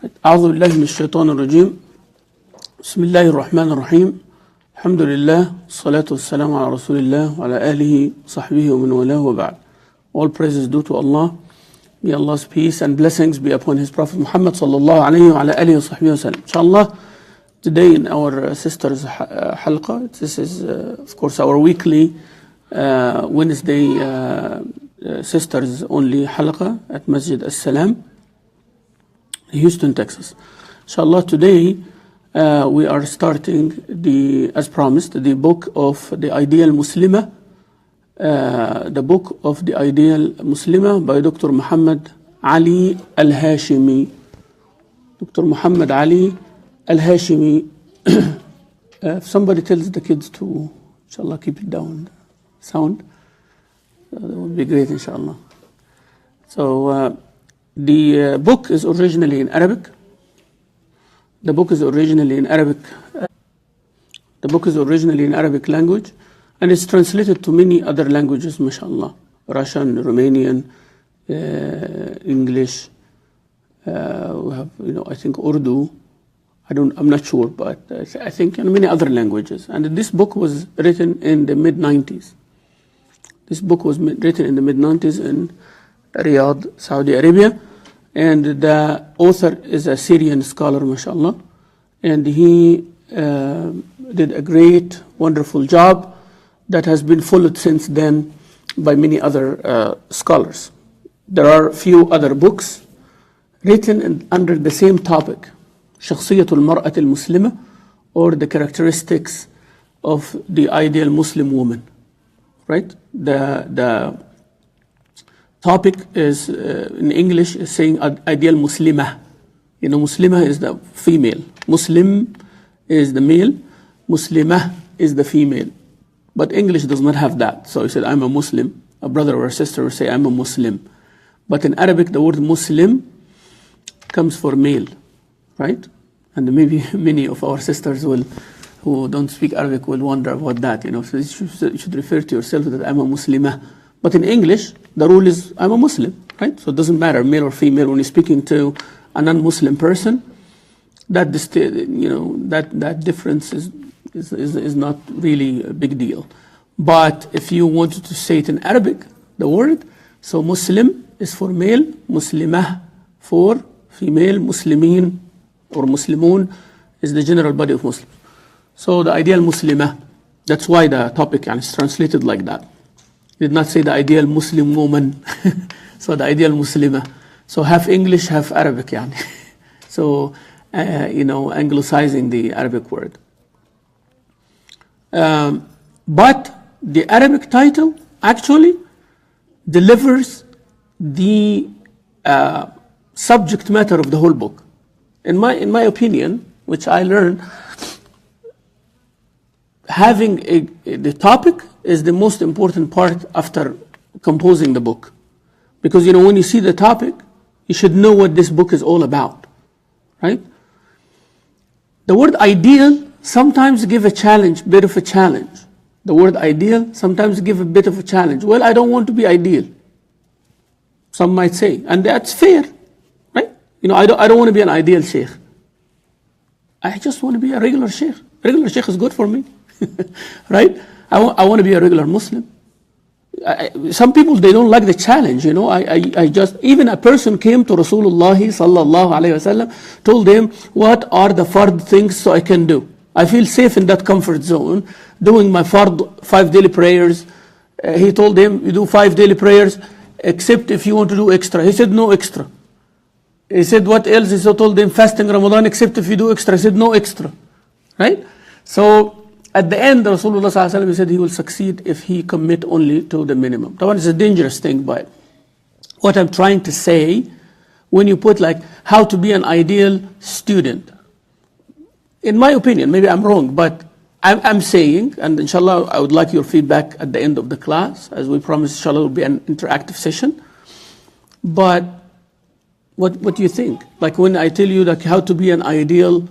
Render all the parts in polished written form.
أعوذ بالله من الشيطان الرجيم بسم الله الرحمن الرحيم الحمد لله والصلاة والسلام على رسول الله وعلى آله وصحبه ومن والاه وبعد. All praises due to Allah. May Allah's peace and blessings be upon His Prophet Muhammad sallallahu alayhi wa ala alihi wa sahbihi wa sallam. Inshallah, today in our sisters' halqa, this is of course our weekly Wednesday sisters only halqa at Masjid As-Salam, Houston, Texas. Inshallah, today we are starting as promised, the book of the Ideal Muslimah, the book of the Ideal Muslimah by Dr. Muhammad Ali Al-Hashimi. Dr. Muhammad Ali Al-Hashimi. If somebody tells the kids to, inshallah, keep it down, sound, that would be great, inshallah. So, the book is originally in Arabic. The book is originally in Arabic. The book is originally in Arabic language, and it's translated to many other languages, mashallah. Russian, Romanian, English. We have, I think Urdu. I'm not sure, but I think many other languages. And this book was written in the mid-90s. This book was written in the mid-90s in Riyadh, Saudi Arabia. And the author is a Syrian scholar, mashallah. And he did a great, wonderful job that has been followed since then by many other scholars. There are a few other books written under the same topic, Shakhsiyatul Mar'atil Muslimah, or the characteristics of the ideal Muslim woman. Right? The topic is, in English, is saying ideal Muslimah. Muslimah is the female. Muslim is the male. Muslimah is the female. But English does not have that. So he said, I'm a Muslim. A brother or a sister will say, I'm a Muslim. But in Arabic, the word Muslim comes for male, right? And maybe many of our sisters who don't speak Arabic will wonder about that. So you should refer to yourself that I'm a Muslimah. But in English, the rule is I'm a Muslim, right? So it doesn't matter, male or female. When you're speaking to a non-Muslim person, that difference is not really a big deal. But if you wanted to say it in Arabic, the word, so Muslim is for male, Muslimah for female, Muslimin or Muslimun is the general body of Muslims. So the ideal Muslimah, that's why the topic is translated like that. It did not say the ideal Muslim woman. So the ideal Muslimah. So half English, half Arabic. So, anglicizing the Arabic word. But the Arabic title actually delivers the subject matter of the whole book. In my opinion, which I learned, having the topic is the most important part after composing the book. Because, when you see the topic, you should know what this book is all about, right? The word ideal sometimes give a bit of a challenge. The word ideal sometimes give a bit of a challenge. Well, I don't want to be ideal, some might say, and that's fair, right? I don't want to be an ideal Shaykh. I just want to be a regular Shaykh. Regular Shaykh is good for me, right? I want to be a regular Muslim. Some people, they don't like the challenge, even a person came to Rasulullah sallallahu alayhi wasallam, told him, what are the fard things so I can do? I feel safe in that comfort zone, doing my 5 daily prayers. He told him, you do 5 daily prayers, except if you want to do extra. He said, no extra. He said, what else? He told him, fasting Ramadan, except if you do extra. He said, no extra, right? So, at the end, Rasulullah ﷺ said he will succeed if he commit only to the minimum. That one is a dangerous thing, but what I'm trying to say, when you put like how to be an ideal student, in my opinion, maybe I'm wrong, but I'm saying, and inshallah I would like your feedback at the end of the class, as we promised, inshallah it will be an interactive session. But what do you think? Like when I tell you like how to be an ideal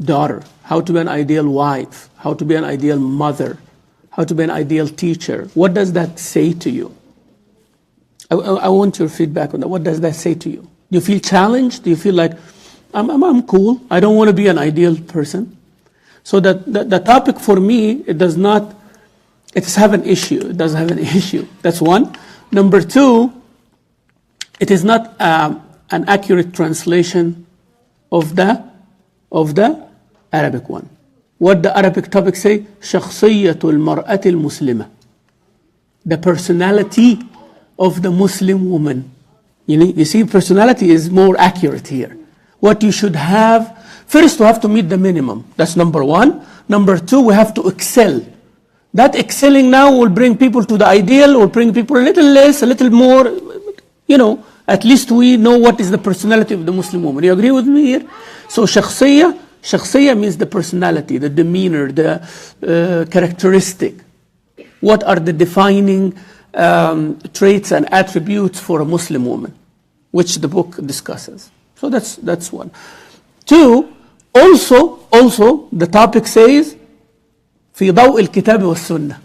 daughter, how to be an ideal wife, how to be an ideal mother, how to be an ideal teacher. What does that say to you? I want your feedback on that. What does that say to you? Do you feel challenged? Do you feel like, I'm cool, I don't want to be an ideal person? So the topic for me, it does have an issue. It does have an issue. That's one. Number two, it is not an accurate translation of the Arabic one. What the Arabic topic say? شخصية المرأة المسلمة. The personality of the Muslim woman. You see, personality is more accurate here. What you should have, first we have to meet the minimum. That's number one. Number two, we have to excel. That excelling now will bring people to the ideal, will bring people a little less, a little more, at least we know what is the personality of the Muslim woman. You agree with me here? So shakhsiyya means the personality, the demeanor, the characteristic. What are the defining traits and attributes for a Muslim woman, which the book discusses. So that's one. Two, also the topic says في ضوء الكتاب والسنة.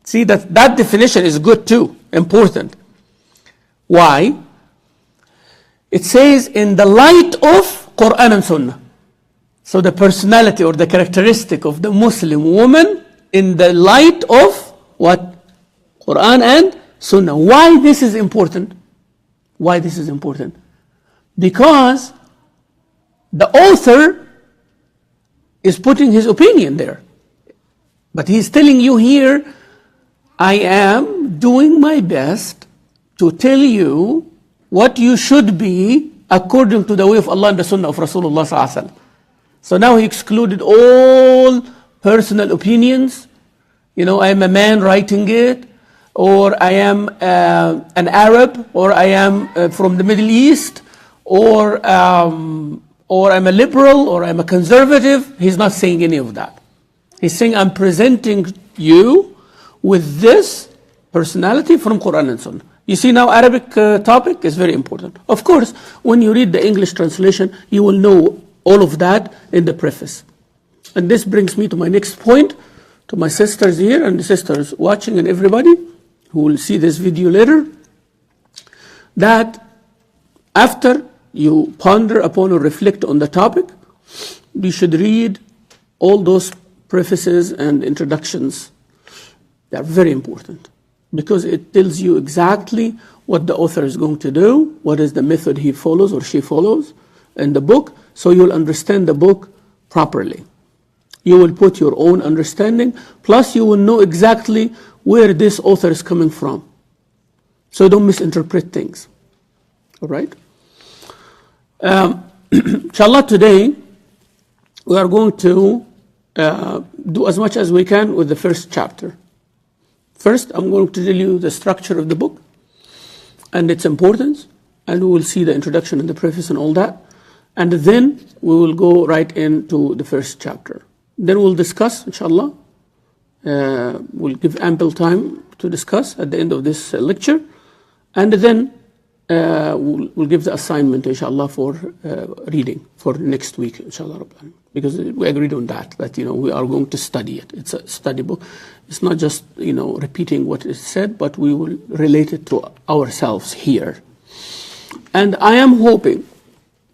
See, that definition is good too, important. Why? It says in the light of Quran and Sunnah. So the personality or the characteristic of the Muslim woman in the light of what? Quran and Sunnah. Why this is important? Why this is important? Because the author is putting his opinion there. But he's telling you here, I am doing my best to tell you what you should be according to the way of Allah and the Sunnah of Rasulullah SAW. So now he excluded all personal opinions. I am a man writing it, or I am an Arab, or I am from the Middle East, or I'm a liberal, or I'm a conservative. He's not saying any of that. He's saying, I'm presenting you with this personality from Quran and Sunnah. You see now Arabic topic is very important. Of course, when you read the English translation, you will know all of that in the preface. And this brings me to my next point, to my sisters here and the sisters watching and everybody who will see this video later, that after you ponder upon or reflect on the topic, you should read all those prefaces and introductions. They are very important because it tells you exactly what the author is going to do, what is the method he follows or she follows in the book, so you'll understand the book properly. You will put your own understanding, plus you will know exactly where this author is coming from. So don't misinterpret things. All right? Inshallah, today we are going to do as much as we can with the first chapter. First, I'm going to tell you the structure of the book and its importance, and we will see the introduction and the preface and all that. And then we will go right into the first chapter. Then we'll discuss, inshallah. We'll give ample time to discuss at the end of this lecture. And then we'll give the assignment, inshallah, for reading for next week, inshallah. Because we agreed on that we are going to study it. It's a study book. It's not just, repeating what is said, but we will relate it to ourselves here. And I am hoping,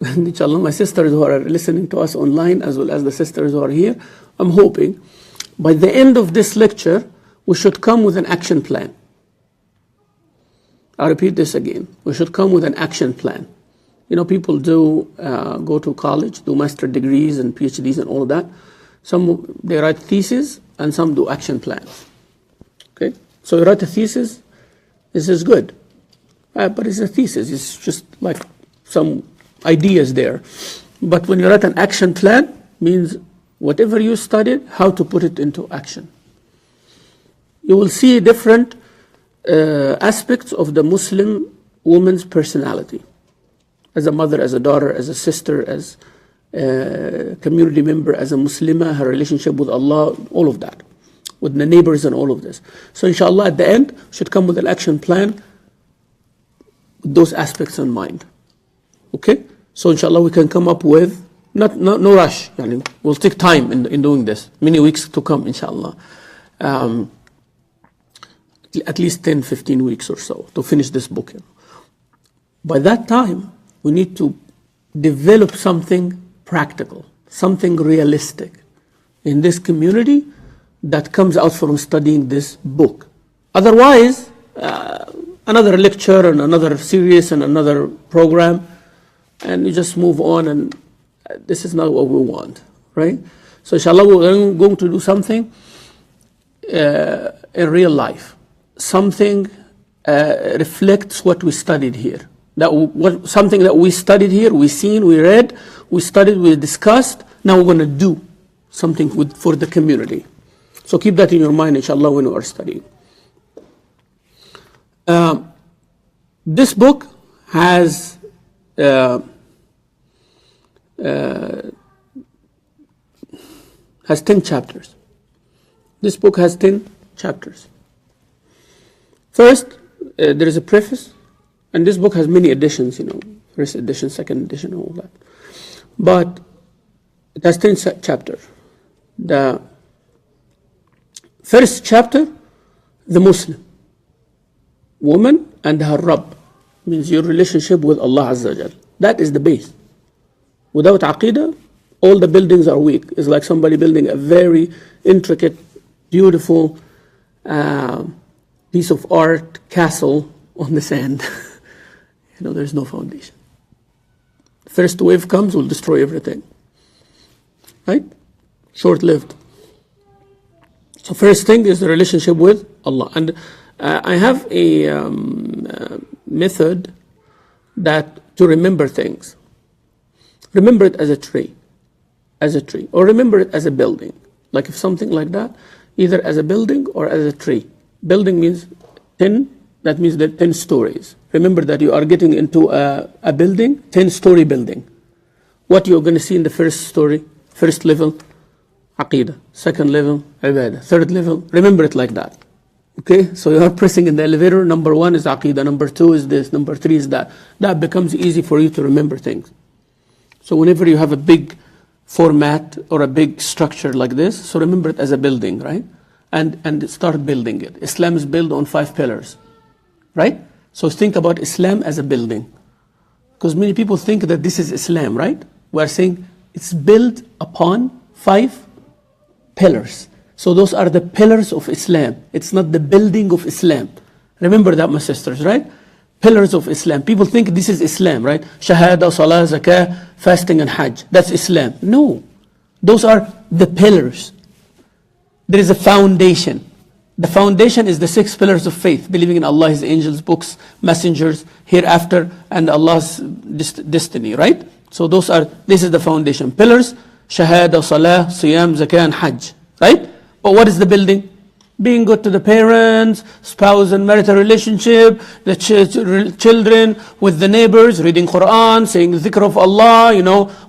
inshallah, my sisters who are listening to us online, as well as the sisters who are here, I'm hoping by the end of this lecture, we should come with an action plan. I'll repeat this again. We should come with an action plan. People do go to college, do master degrees and PhDs and all of that. Some, they write theses, and some do action plans. Okay? So you write a thesis, this is good. But it's a thesis, it's just like some ideas there. But when you write an action plan, means whatever you studied, how to put it into action. You will see different aspects of the Muslim woman's personality. As a mother, as a daughter, as a sister, as a community member, as a Muslimah, her relationship with Allah, all of that. With the neighbors and all of this. So inshallah, at the end, should come with an action plan with those aspects in mind. Okay? So inshallah, we can come up with, no rush. We'll take time in doing this. Many weeks to come, inshallah. At least 10, 15 weeks or so to finish this book. By that time, we need to develop something practical, something realistic in this community that comes out from studying this book. Otherwise, another lecture and another series and another program, and you just move on, and this is not what we want, right? So inshallah, we're going to do something in real life. Something reflects what we studied here. Something that we studied here, we seen, we read, we studied, we discussed. Now we're going to do something for the community. So keep that in your mind, inshallah, when you are studying. This book has 10 chapters. This book has 10 chapters. First, there is a preface, and this book has many editions, first edition, second edition, all that. But it has 10 chapters. The first chapter, the Muslim, woman and her Rabb, means your relationship with Allah Azza wa Jal. That is the base. Without Aqidah, all the buildings are weak. It's like somebody building a very intricate, beautiful piece of art castle on the sand. There's no foundation. First wave comes, will destroy everything. Right? Short-lived. So first thing is the relationship with Allah. And I have a method to remember things. Remember it as a tree, or remember it as a building. Like if something like that, either as a building or as a tree. Building means 10, that means that 10 stories. Remember that you are getting into a building, 10-story building. What you're going to see in the first story, first level, Aqidah. Second level, Ibadah. Third level, remember it like that. Okay, so you are pressing in the elevator, number 1 is Aqidah, number 2 is this, number 3 is that. That becomes easy for you to remember things. So whenever you have a big format or a big structure like this, so remember it as a building, right? And start building it. Islam is built on 5 pillars, right? So think about Islam as a building. Because many people think that this is Islam, right? We are saying it's built upon 5 pillars. So those are the pillars of Islam. It's not the building of Islam. Remember that, my sisters, right? Pillars of Islam. People think this is Islam, right? Shahada, Salah, Zakah, fasting and Hajj. That's Islam. No. Those are the pillars. There is a foundation. The foundation is the 6 pillars of faith. Believing in Allah, His angels, books, messengers, hereafter, and Allah's destiny, right? So this is the foundation. Pillars, Shahada, Salah, Siyam, Zakah and Hajj, right? But what is the building? Being good to the parents, spouse and marital relationship, the children with the neighbors, reading Quran, saying the dhikr of Allah,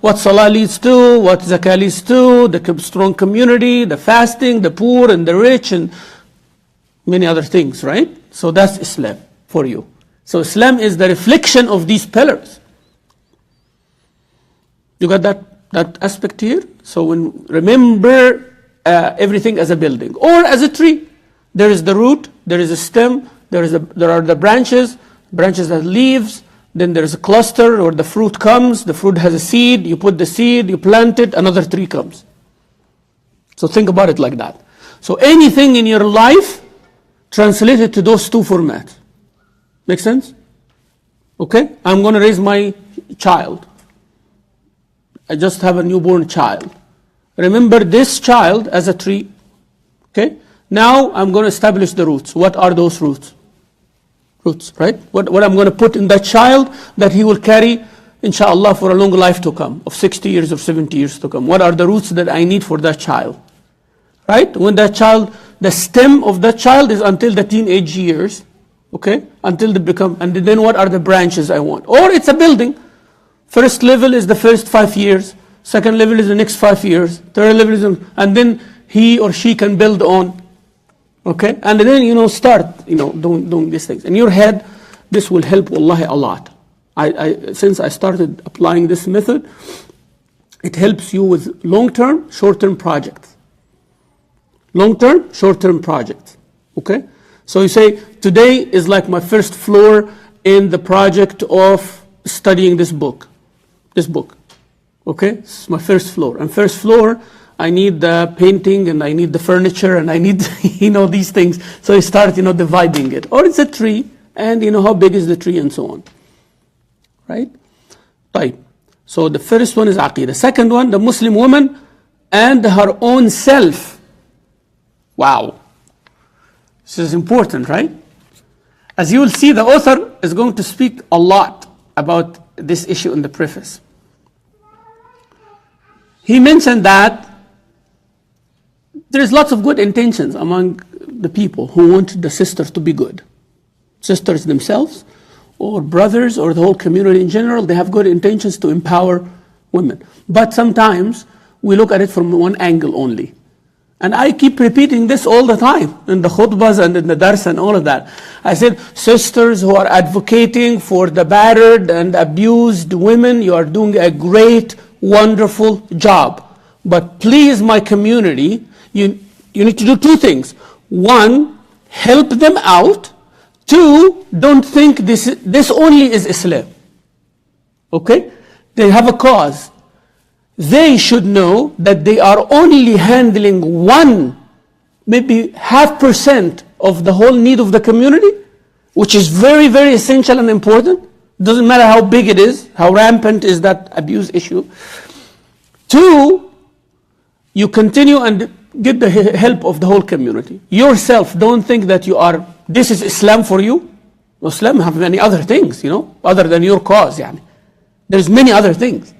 what salah leads to, what zakah leads to, the strong community, the fasting, the poor and the rich, and many other things, right? So that's Islam for you. So Islam is the reflection of these pillars. You got that aspect here? So remember everything as a building or as a tree. There is the root, there is a stem, there are the branches have leaves, then there is a cluster where the fruit comes, the fruit has a seed, you put the seed, you plant it, another tree comes. So think about it like that. So anything in your life, translate it to those 2 formats. Make sense? Okay? I'm going to raise my child. I just have a newborn child. Remember this child as a tree. Okay? Now I'm going to establish the roots. What are those roots? Roots, right? What I'm going to put in that child that he will carry, inshallah, for a long life to come, of 60 years or 70 years to come. What are the roots that I need for that child? Right? When that child, the stem of that child is until the teenage years. Okay? Until they become, and then what are the branches I want? Or it's a building. First level is the first 5 years. Second level is the next 5 years. Third level is, and then he or she can build on. Okay? And then, start, doing these things. In your head, this will help, wallahi, a lot. Since I started applying this method, it helps you with long-term, short-term projects. Long-term, short-term projects. Okay? So you say, today is like my first floor in the project of studying this book. Okay, this is my first floor. And first floor, I need the painting and I need the furniture and I need, these things. So I start, dividing it. Or it's a tree and, how big is the tree and so on. Right? Right. So the first one is Aqeedah. Second one, the Muslim woman and her own self. Wow. This is important, right? As you will see, the author is going to speak a lot about this issue in the preface. He mentioned that there is lots of good intentions among the people who want the sisters to be good. Sisters themselves, or brothers, or the whole community in general, they have good intentions to empower women. But sometimes we look at it from one angle only. And I keep repeating this all the time in the khutbahs and in the dars and all of that. I said, sisters who are advocating for the battered and abused women, you are doing a great, wonderful job. But please, my community, you need to do two things. One, help them out. Two, don't think this only is Islam. Okay? They have a cause. They should know that they are only handling 1%, maybe 0.5% of the whole need of the community, which is very, very essential and important. Doesn't matter how big it is, how rampant is that abuse issue. Two, you continue and get the help of the whole community. Yourself, don't think that this is Islam for you. Islam have many other things, other than your cause. There's many other things.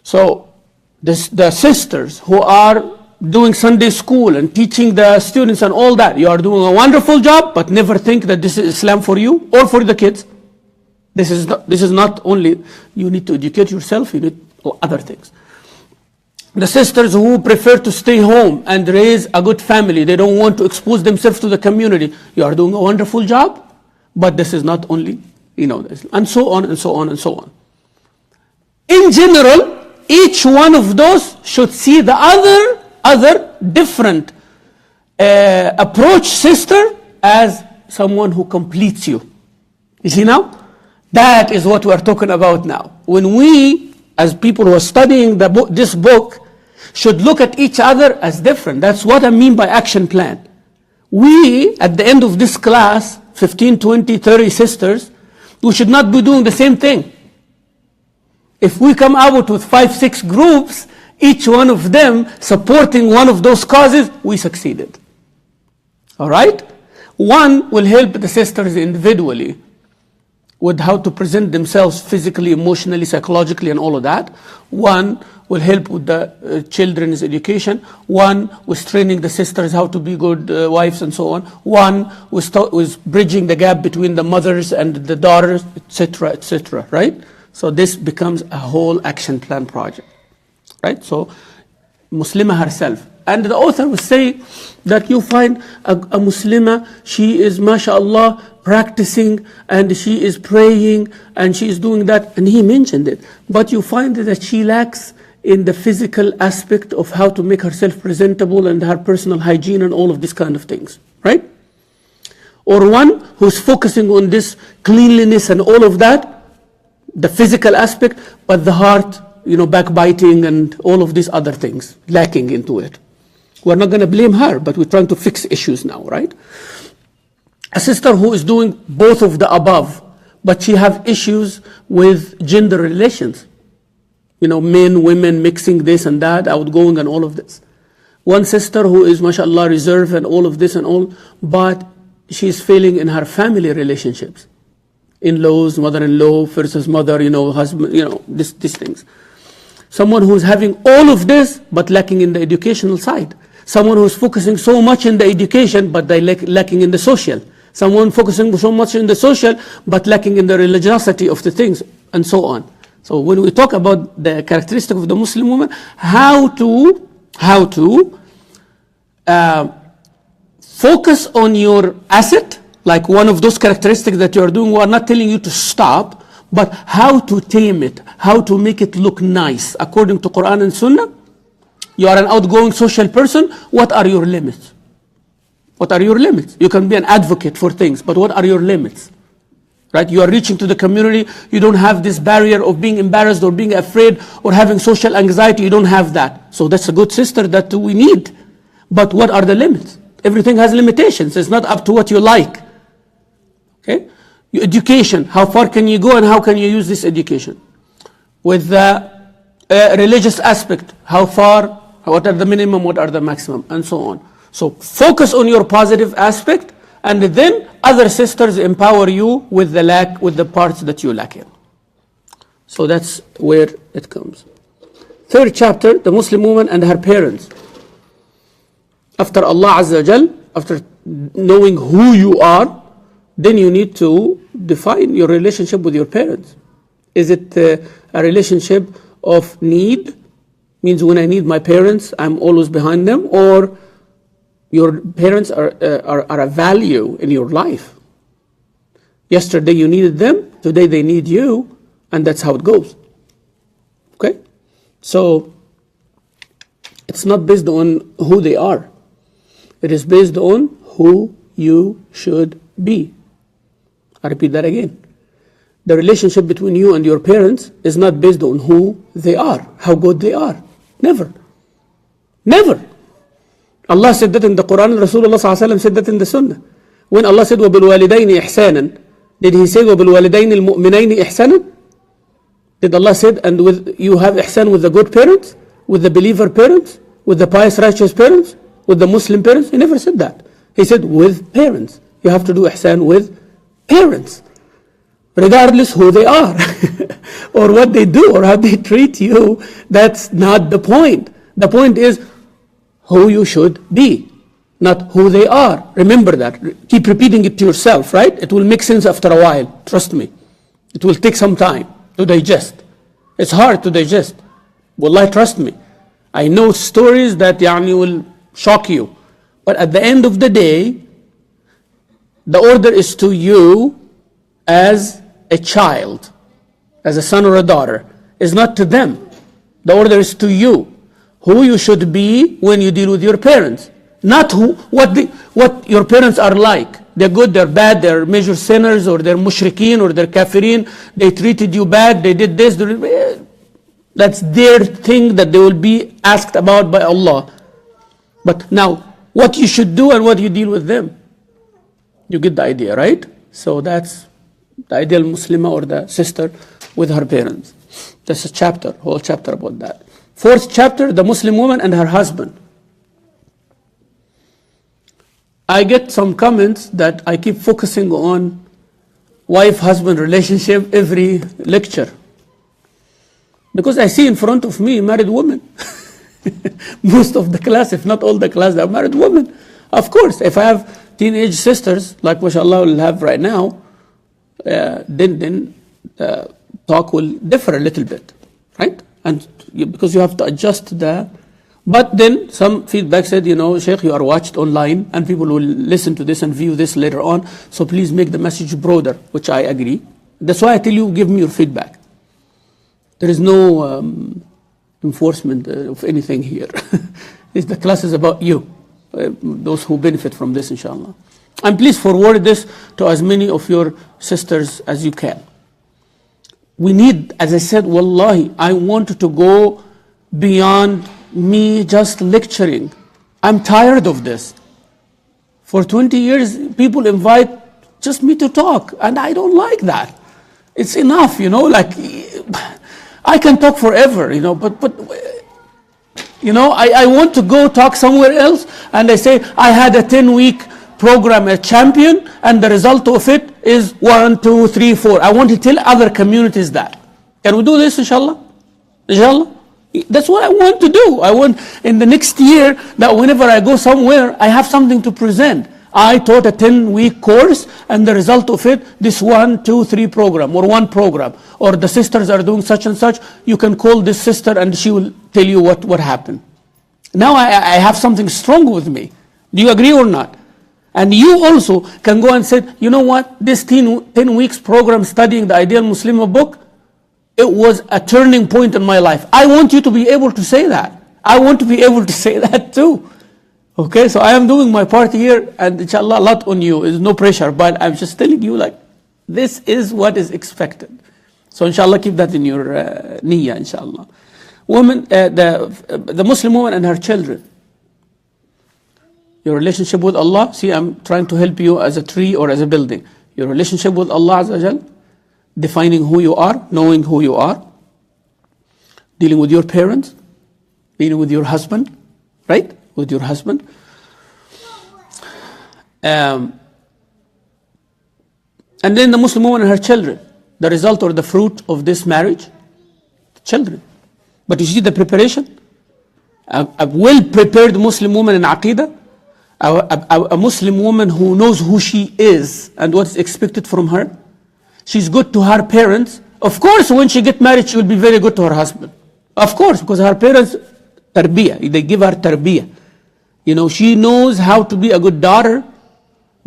So the sisters who are doing Sunday school and teaching the students and all that, you are doing a wonderful job, but never think that this is Islam for you or for the kids. This is not only, you need to educate yourself, you need other things. The sisters who prefer to stay home and raise a good family, they don't want to expose themselves to the community, you are doing a wonderful job, but this is not only, and so on and so on and so on. In general, each one of those should see the other different approach sister as someone who completes you. You see now? That is what we are talking about now. When we, as people who are studying this book, should look at each other as different. That's what I mean by action plan. We, at the end of this class, 15, 20, 30 sisters, we should not be doing the same thing. If we come out with 5, 6 groups, each one of them supporting one of those causes, we succeeded. All right? One will help the sisters individually with how to present themselves physically, emotionally, psychologically, and all of that. One will help with the children's education. One was training the sisters how to be good wives and so on. One was bridging the gap between the mothers and the daughters, etc., right? So this becomes a whole action plan project, right? So Muslimah herself. And the author was saying that you find a Muslimah, she is, mashallah, practicing and she is praying and she is doing that. And he mentioned it. But you find that she lacks in the physical aspect of how to make herself presentable and her personal hygiene and all of these kind of things, right? Or one who's focusing on this cleanliness and all of that, the physical aspect, but the heart, backbiting and all of these other things lacking into it. We're not going to blame her, but we're trying to fix issues now, right? A sister who is doing both of the above, but she have issues with gender relations. Men, women, mixing this and that, outgoing and all of this. One sister who is, mashallah, reserved and all of this and all, but she's failing in her family relationships. In-laws, mother-in-law versus mother, husband, these things. Someone who's having all of this, but lacking in the educational side. Someone who's focusing so much in the education, but they lacking in the social. Someone focusing so much in the social, but lacking in the religiosity of the things, and so on. So when we talk about the characteristic of the Muslim woman, how to focus on your asset, like one of those characteristics that you are doing, we are not telling you to stop, but how to tame it, how to make it look nice. According to Quran and Sunnah, you are an outgoing social person, what are your limits? What are your limits? You can be an advocate for things, but what are your limits? right? You are reaching to the community. You don't have this barrier of being embarrassed or being afraid or having social anxiety. You don't have that. So that's a good sister that we need. But what are the limits? Everything has limitations. It's not up to what you like. Okay? Your education, how far can you go and how can you use this education? With the religious aspect, how far, what are the minimum, what are the maximum, and so on. So focus on your positive aspect, and then other sisters empower you with the parts that you lack in. So that's where it comes. Third chapter, the Muslim woman and her parents. After Allah Azza wa Jal, after knowing who you are, then you need to define your relationship with your parents. Is it a relationship of need? Means when I need my parents, I'm always behind them, or your parents are a value in your life. Yesterday you needed them, today they need you, and that's how it goes. Okay? So it's not based on who they are. It is based on who you should be. I repeat that again. The relationship between you and your parents is not based on who they are, how good they are. Never. Never. Allah said that in the Quran, Rasulullah SAW said that in the Sunnah. When Allah said, وَبِالْوَالِدَيْنِ إِحْسَانًا, did He say, وَبِالْوَالِدَيْنِ الْمُؤْمِنَيْنِ إِحْسَانًا? Did Allah say, and with you have ihsan with the good parents, with the believer parents, with the pious righteous parents, with the Muslim parents? He never said that. He said, with parents. You have to do ihsan with parents, regardless who they are or what they do or how they treat you. That's not the point. The point is who you should be, not who they are. Remember that. Keep repeating it to yourself, right? It will make sense after a while. Trust me. It will take some time to digest. It's hard to digest. Wallahi, trust me. I know stories that will shock you. But at the end of the day, the order is to you as a child, as a son or a daughter. It's not to them. The order is to you. Who you should be when you deal with your parents. Not what your parents are like. They're good, they're bad, they're major sinners, or they're mushrikeen, or they're kafirin. They treated you bad, they did this. That's their thing that they will be asked about by Allah. But now, what you should do and what you deal with them. You get the idea, right? So that's the ideal Muslimah or the sister with her parents. There's a whole chapter about that. Fourth chapter, the Muslim woman and her husband. I get some comments that I keep focusing on wife-husband relationship every lecture. Because I see in front of me married women. Most of the class, if not all the class, they are married women. Of course, if I have teenage sisters, like mashallah will have right now, then talk will differ a little bit, right? And because you have to adjust the... But then some feedback said, Shaykh, you are watched online and people will listen to this and view this later on. So please make the message broader, which I agree. That's why I tell you, give me your feedback. There is no enforcement of anything here. The class is about you, those who benefit from this, inshallah. And please forward this to as many of your sisters as you can. We need, as I said, wallahi, I want to go beyond me just lecturing. I'm tired of this. For 20 years, people invite just me to talk, and I don't like that. It's enough, I can talk forever, but I want to go talk somewhere else, and I say, I had a 10-week program at Champion, and the result of it is 1, 2, 3, 4. I want to tell other communities that. Can we do this, inshallah? Inshallah? That's what I want to do. I want in the next year that whenever I go somewhere, I have something to present. I taught a 10-week course, and the result of it, this 1, 2, 3 program, or 1 program, or the sisters are doing such and such. You can call this sister, and she will tell you what happened. Now I have something strong with me. Do you agree or not? And you also can go and say, you know what? This 10 weeks program studying the Ideal Muslimah book, it was a turning point in my life. I want you to be able to say that. I want to be able to say that too. Okay, so I am doing my part here, and inshallah, a lot on you. There's no pressure, but I'm just telling you, This is what is expected. So inshallah, keep that in your niyyah, inshallah. The Muslim woman and her children. Your relationship with Allah, see, I'm trying to help you as a tree or as a building. Your relationship with Allah Azza wa Jal, defining who you are, knowing who you are, dealing with your parents, dealing with your husband, right? With your husband. And then the Muslim woman and her children. The result or the fruit of this marriage, children. But you see the preparation? A well-prepared Muslim woman in Aqidah, a Muslim woman who knows who she is and what is expected from her. She's good to her parents. Of course, when she gets married, she will be very good to her husband. Of course, because her parents, tarbiyah, they give her tarbiyah. You know, she knows how to be a good daughter.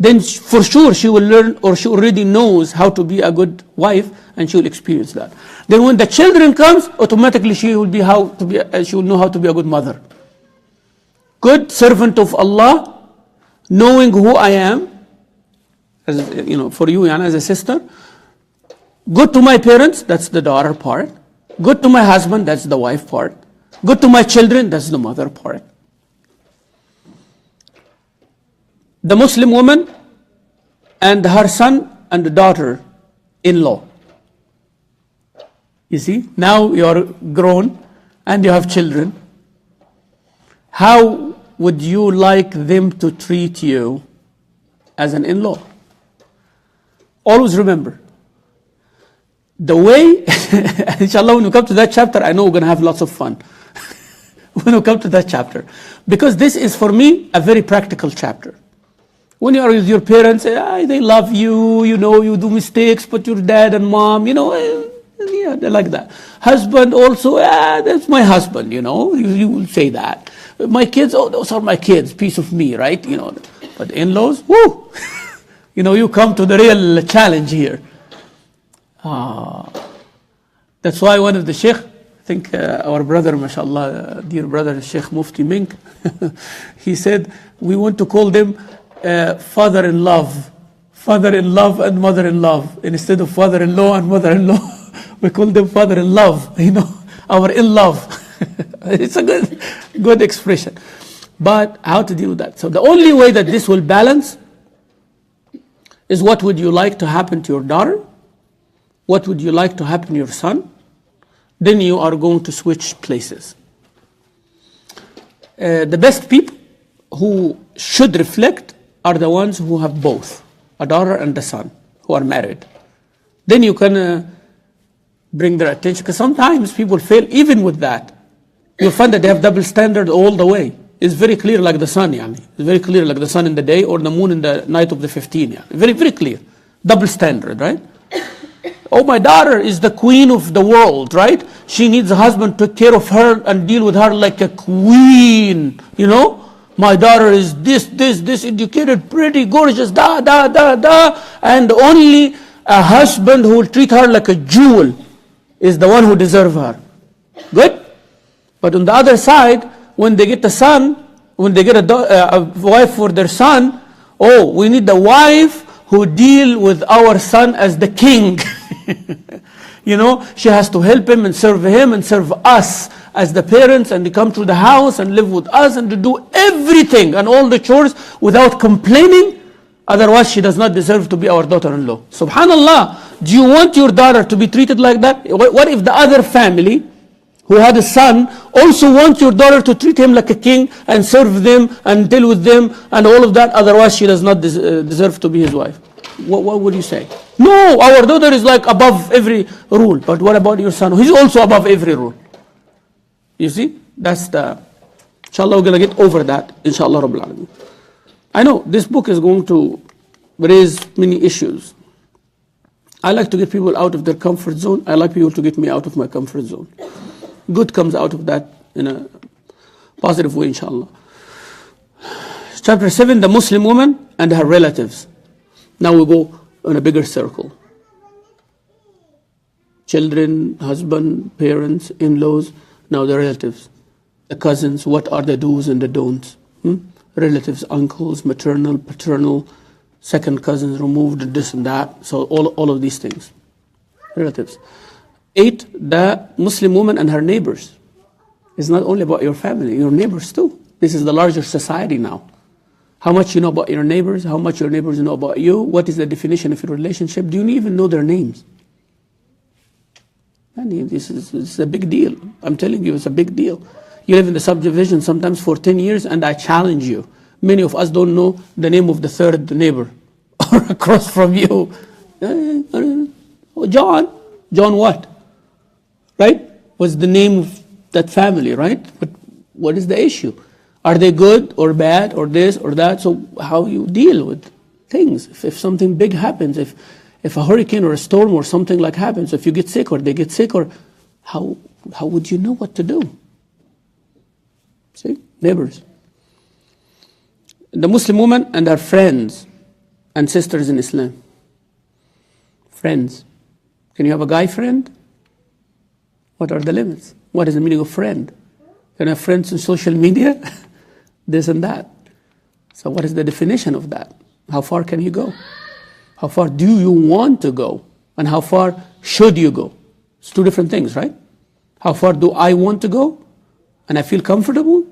Then for sure she will learn, or she already knows how to be a good wife, and she will experience that. Then when the children comes, automatically she will know how to be a good mother. Good servant of Allah, knowing who I am, as you know, for you, Yana, as a sister. Good to my parents, that's the daughter part. Good to my husband, that's the wife part. Good to my children, that's the mother part. The Muslim woman and her son and the daughter-in-law. You see, now you're grown and you have children. How would you like them to treat you as an in-law? Always remember, the way, inshallah, when we come to that chapter, I know we're going to have lots of fun. When we come to that chapter. Because this is, for me, a very practical chapter. When you are with your parents, they love you, you know, you do mistakes, but your dad and mom, you know, yeah, they're like that. Husband also, that's my husband, you know, you will say that. My kids, those are my kids, piece of me, right? You know, but in-laws, whoo! You know, you come to the real challenge here. That's why one of the Shaykh, I think our brother, mashallah, dear brother, Shaykh Mufti Mink, he said, we want to call them father-in-law and mother-in-law. Instead of father-in-law and mother-in-law, we call them father-in-law, you know, our in-love. It's a good expression. But how to deal with that? So the only way that this will balance is, what would you like to happen to your daughter? What would you like to happen to your son? Then you are going to switch places. The best people who should reflect are the ones who have both, a daughter and a son, who are married. Then you can bring their attention, because sometimes people fail even with that. You'll find that they have double standard all the way. It's very clear like the sun, yani. It's very clear like the sun in the day or the moon in the night of the 15. Yani. Very, very clear. Double standard, right? Oh, my daughter is the queen of the world, right? She needs a husband to take care of her and deal with her like a queen, you know? My daughter is this educated, pretty, gorgeous, and only a husband who will treat her like a jewel is the one who deserves her. Good? But on the other side, when they get a son, when they get a wife for their son, oh, we need the wife who deal with our son as the king. You know, she has to help him and serve us as the parents, and they come to the house and live with us and to do everything and all the chores without complaining. Otherwise, she does not deserve to be our daughter-in-law. Subhanallah, do you want your daughter to be treated like that? What if the other family who had a son also wants your daughter to treat him like a king and serve them and deal with them and all of that? Otherwise, she does not deserve to be his wife. What would you say? No, our daughter is like above every rule. But what about your son? He's also above every rule. You see, that's the, inshallah, we're going to get over that, inshallah Rabbil Alameen. I know this book is going to raise many issues. I like to get people out of their comfort zone. I like people to get me out of my comfort zone. Good comes out of that in a positive way, inshallah. Chapter 7, the Muslim woman and her relatives. Now we go in a bigger circle. Children, husband, parents, in-laws. Now the relatives, the cousins, what are the do's and the don'ts? Relatives, uncles, maternal, paternal, second cousins removed, this and that. So all of these things. Relatives. 8, the Muslim woman and her neighbors. It's not only about your family, your neighbors too. This is the larger society now. How much you know about your neighbors, how much your neighbors know about you, what is the definition of your relationship, do you even know their names? And this is a big deal. I'm telling you, it's a big deal. You live in the subdivision sometimes for 10 years, and I challenge you. Many of us don't know the name of the third neighbor or across from you. John what? Right? What's the name of that family, right? But what is the issue? Are they good or bad or this or that? So how you deal with things. If something big happens, if a hurricane or a storm or something like happens, if you get sick or they get sick, or how would you know what to do? See? Neighbors. The Muslim woman and her friends and sisters in Islam. Friends. Can you have a guy friend? What are the limits? What is the meaning of friend? Can I have friends on social media? This and that. So what is the definition of that? How far can you go? How far do you want to go? And how far should you go? It's two different things, right? How far do I want to go? And I feel comfortable?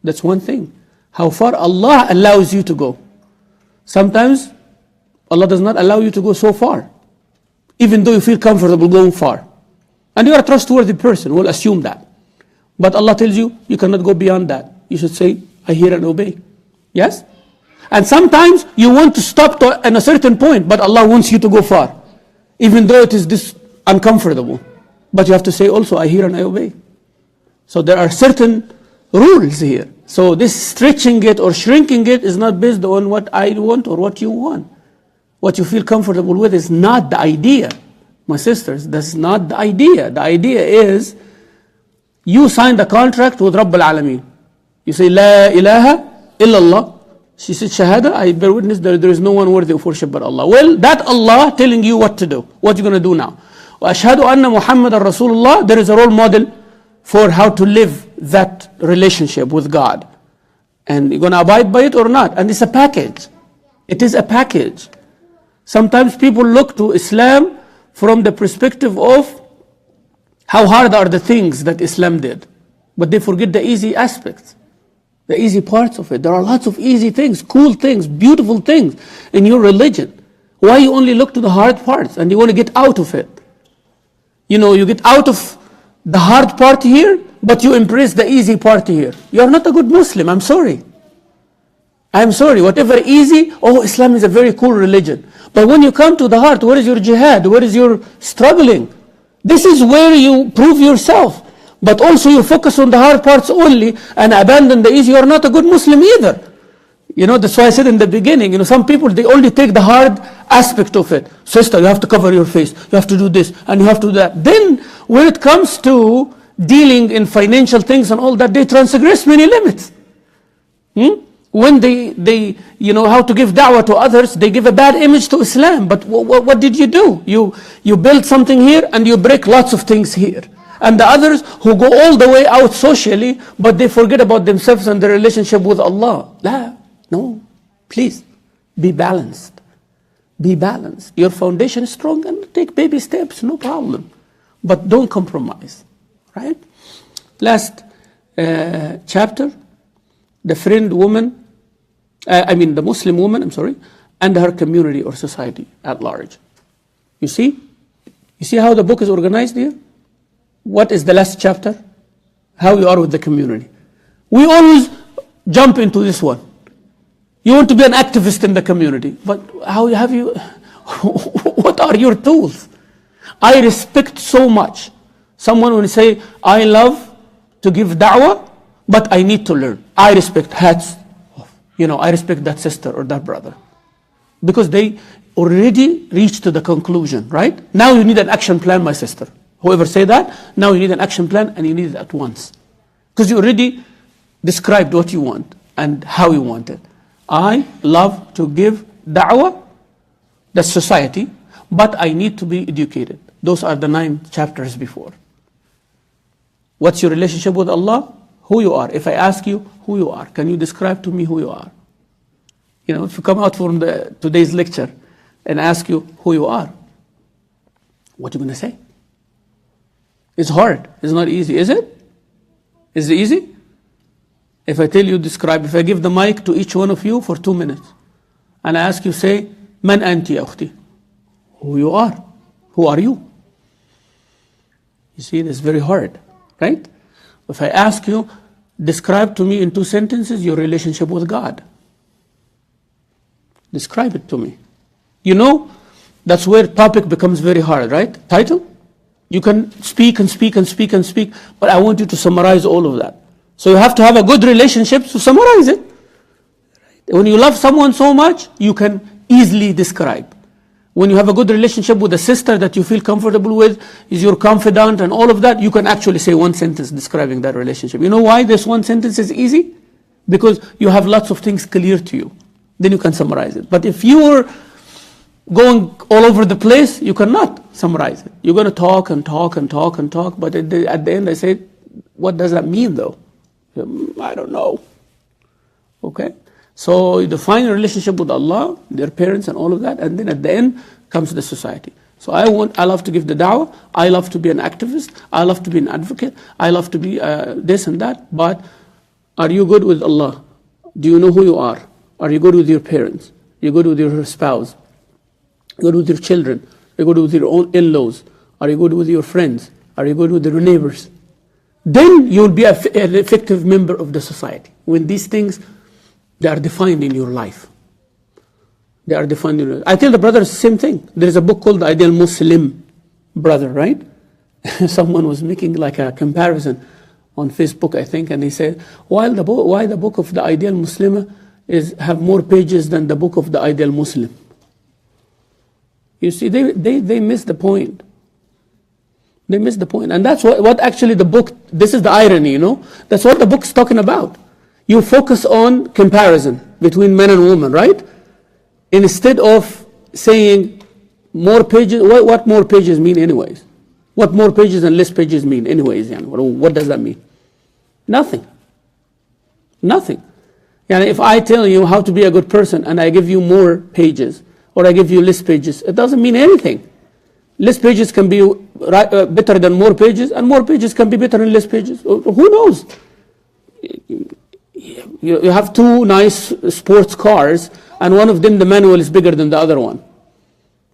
That's one thing. How far Allah allows you to go. Sometimes Allah does not allow you to go so far, even though you feel comfortable going far. And you are a trustworthy person, we'll assume that. But Allah tells you, you cannot go beyond that. You should say, I hear and obey. Yes? And sometimes you want to stop at a certain point, but Allah wants you to go far, even though it is this uncomfortable. But you have to say also, I hear and I obey. So there are certain rules here. So this stretching it or shrinking it is not based on what I want or what you want. What you feel comfortable with is not the idea. My sisters, that's not the idea. The idea is, you signed a contract with Rabb al-Alameen. You say, La ilaha illallah. She said, Shahada, I bear witness that there is no one worthy of worship but Allah. Well, that Allah telling you what to do. What you're going to do now. Wa ashhadu anna Muhammadan Rasulullah. There is a role model for how to live that relationship with God. And you're going to abide by it or not. And it's a package. It is a package. Sometimes people look to Islam from the perspective of how hard are the things that Islam did. But they forget the easy aspects, the easy parts of it. There are lots of easy things, cool things, beautiful things in your religion. Why you only look to the hard parts and you want to get out of it? You know, you get out of the hard part here, but you embrace the easy part here. You are not a good Muslim, I'm sorry. I'm sorry, whatever easy, Islam is a very cool religion. But when you come to the heart, where is your jihad? Where is your struggling? This is where you prove yourself. But also you focus on the hard parts only and abandon the easy. You are not a good Muslim either. You know, that's why I said in the beginning, some people, they only take the hard aspect of it. Sister, you have to cover your face. You have to do this and you have to do that. Then when it comes to dealing in financial things and all that, they transgress many limits. When they how to give da'wah to others, they give a bad image to Islam. But what did you do? You build something here and you break lots of things here. And the others who go all the way out socially, but they forget about themselves and their relationship with Allah. No, please, be balanced. Be balanced. Your foundation is strong and take baby steps, no problem. But don't compromise, right? Last chapter, the Muslim woman, and her community or society at large. You see how the book is organized here? What is the last chapter? How you are with the community. We always jump into this one. You want to be an activist in the community, but how have you, what are your tools? I respect so much someone when say, I love to give da'wah, but I need to learn. I respect hats off. I respect that sister or that brother. Because they already reached to the conclusion, right? Now you need an action plan, my sister. Whoever say that, now you need an action plan and you need it at once. Because you already described what you want and how you want it. I love to give da'wah, that's society, but I need to be educated. Those are the 9 chapters before. What's your relationship with Allah? Who you are. If I ask you who you are, can you describe to me who you are? If you come out from today's lecture and ask you who you are, what are you going to say? It's hard. It's not easy, is it? Is it easy? If I tell you, if I give the mic to each one of you for 2 minutes, and I ask you, say, Man anti ya ukhti? Who you are? Who are you? You see, it's very hard, right? If I ask you, describe to me in 2 sentences your relationship with God. Describe it to me. That's where topic becomes very hard, right? Title? You can speak and speak and speak and speak, but I want you to summarize all of that. So you have to have a good relationship to summarize it. When you love someone so much, you can easily describe. When you have a good relationship with a sister that you feel comfortable with, is your confidant and all of that, you can actually say 1 sentence describing that relationship. You know why this 1 sentence is easy? Because you have lots of things clear to you. Then you can summarize it. But if you're going all over the place, you cannot summarize it. You're going to talk and talk and talk and talk, but at the end I say, what does that mean though? I don't know. Okay? So you define a relationship with Allah, their parents and all of that, and then at the end comes the society. So I love to give the da'wah, I love to be an activist, I love to be an advocate, I love to be this and that, but are you good with Allah? Do you know who you are? Are you good with your parents? Are you good with your spouse? Are you good with your children? Are you good with your own in-laws? Are you good with your friends? Are you good with your neighbors? Then you'll be an effective member of the society. When these things, they are defined in your life. They are defined in your life. I tell the brothers the same thing. There is a book called The Ideal Muslim Brother, right? Someone was making like a comparison on Facebook, I think, and he said, why the book of The Ideal Muslim have more pages than the book of The Ideal Muslim? You see, they miss the point. They miss the point. And that's what actually the book, this is the irony, That's what the book's talking about. You focus on comparison between men and women, right? Instead of saying more pages, what more pages mean anyways? What more pages and less pages mean anyways? What does that mean? Nothing. Nothing. If I tell you how to be a good person and I give you more pages or I give you less pages, it doesn't mean anything. Less pages can be better than more pages, and more pages can be better than less pages. Who knows? You have 2 nice sports cars, and one of them, the manual is bigger than the other one.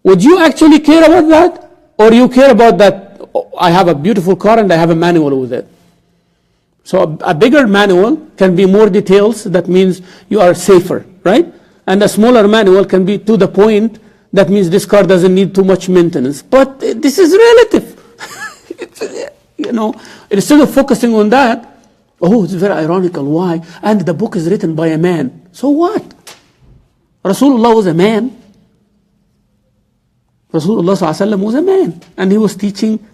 Would you actually care about that? Or you care about that, I have a beautiful car and I have a manual with it. So a bigger manual can be more details, that means you are safer, right? And a smaller manual can be to the point, that means this car doesn't need too much maintenance. But this is relative. Instead of focusing on that, it's very ironical. Why? And the book is written by a man. So what? Rasulullah was a man. Rasulullah SAW was a man. And he was teaching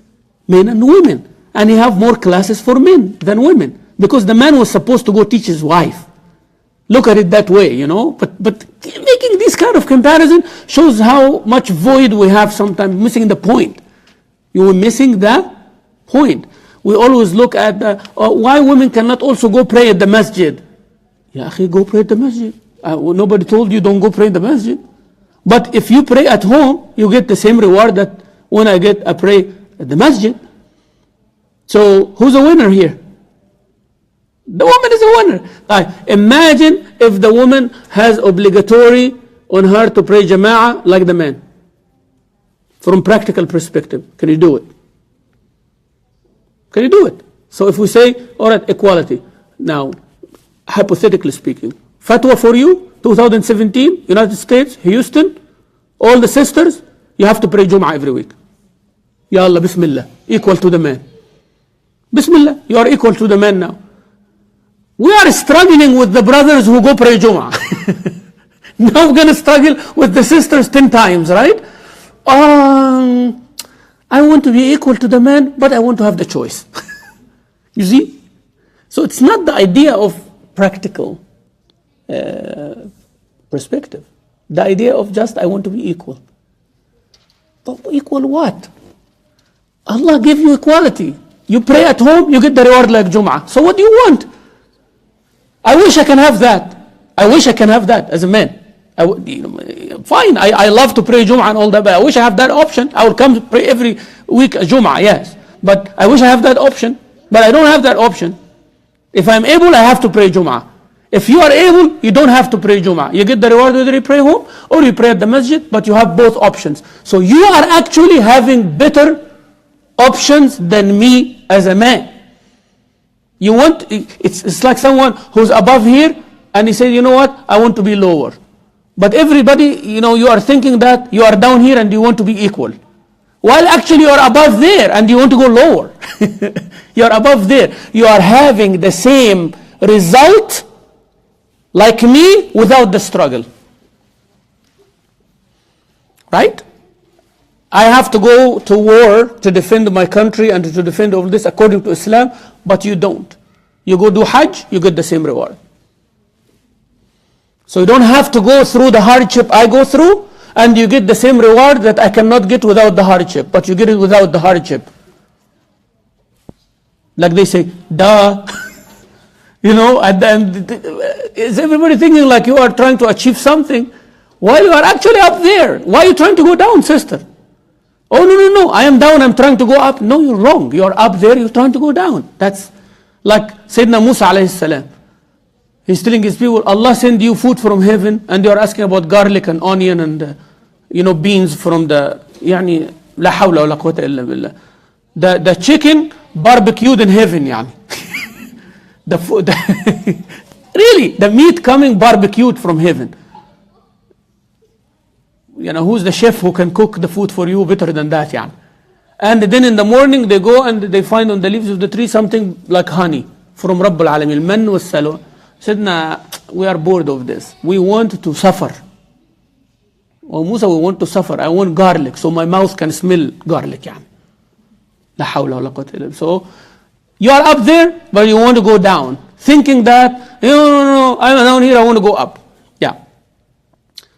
men and women. And he have more classes for men than women. Because the man was supposed to go teach his wife. Look at it that way, But making this kind of comparison shows how much void we have sometimes, missing the point. You are missing the point. We always look at why women cannot also go pray at the masjid. Ya akhi, go pray at the masjid. Nobody told you don't go pray in the masjid. But if you pray at home, you get the same reward that when I pray at the masjid. So who's a winner here? The woman is a winner. Imagine if the woman has obligatory on her to pray jama'ah like the man. From practical perspective, can you do it? Can you do it? So if we say, all right, equality. Now, hypothetically speaking, fatwa for you, 2017, United States, Houston, all the sisters, you have to pray Jum'ah every week. Ya Allah, Bismillah, equal to the man. Bismillah, you are equal to the man now. We are struggling with the brothers who go pray Jum'ah. Now we're going to struggle with the sisters 10 times, right? I want to be equal to the man, but I want to have the choice. You see? So it's not the idea of practical perspective. The idea of just, I want to be equal. But equal what? Allah gave you equality. You pray at home, you get the reward like Jum'ah. So what do you want? I wish I can have that. I wish I can have that as a man. Fine, I love to pray Jum'ah and all that, but I wish I have that option. I will come to pray every week Jum'ah, yes. But I wish I have that option. But I don't have that option. If I'm able, I have to pray Jum'ah. If you are able, you don't have to pray Jum'ah. You get the reward whether you pray home or you pray at the masjid, but you have both options. So you are actually having better options than me as a man. You want, it's like someone who's above here and he said, you know what, I want to be lower. But everybody, you are thinking that you are down here and you want to be equal. While actually you are above there and you want to go lower. You are above there. You are having the same result like me without the struggle. Right? I have to go to war to defend my country and to defend all this according to Islam, but you don't. You go do Hajj, you get the same reward. So you don't have to go through the hardship I go through, and you get the same reward that I cannot get without the hardship, but you get it without the hardship. Like they say, duh. And then is everybody thinking like you are trying to achieve something while you are actually up there? Why are you trying to go down, sister? Oh, no, I am down, I'm trying to go up. No, you're wrong. You're up there, you're trying to go down. That's like Sayyidina Musa alayhi salam. He's telling his people, Allah send you food from heaven, and you're asking about garlic and onion and, beans from the, la hawla wa la quwwata illa billah. The chicken barbecued in heaven, The food, really, the meat coming barbecued from heaven. Who's the chef who can cook the food for you better than that, And then in the morning they go and they find on the leaves of the tree something like honey from Rabbul Alameen, man was salwa. Said, nah, we are bored of this. We want to suffer. Oh Musa, we want to suffer. I want garlic so my mouth can smell garlic, La hawla wa la quwwata illa billah. So you are up there, but you want to go down, thinking that, no, I'm down here, I want to go up. Yeah.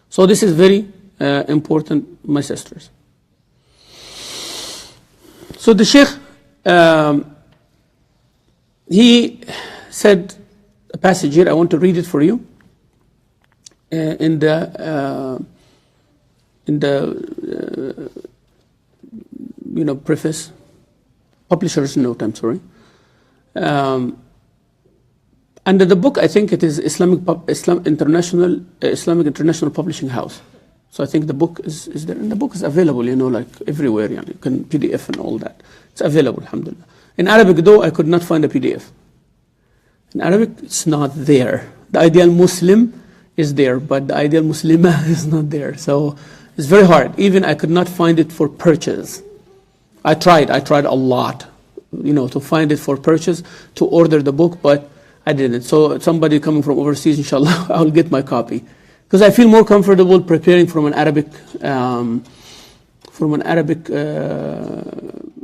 So this is very important, my sisters. So the Shaykh, he said a passage here, I want to read it for you, in the preface, publisher's note, I'm sorry. Under the book, I think it is Islamic International Publishing House. So I think the book is there, and the book is available, like everywhere. You can PDF and all that. It's available, alhamdulillah. In Arabic, though, I could not find a PDF. In Arabic, it's not there. The ideal Muslim is there, but the ideal Muslimah is not there. So it's very hard. Even I could not find it for purchase. I tried a lot, to find it for purchase, to order the book, but I didn't. So somebody coming from overseas, inshallah, I'll get my copy. Because I feel more comfortable preparing from an Arabic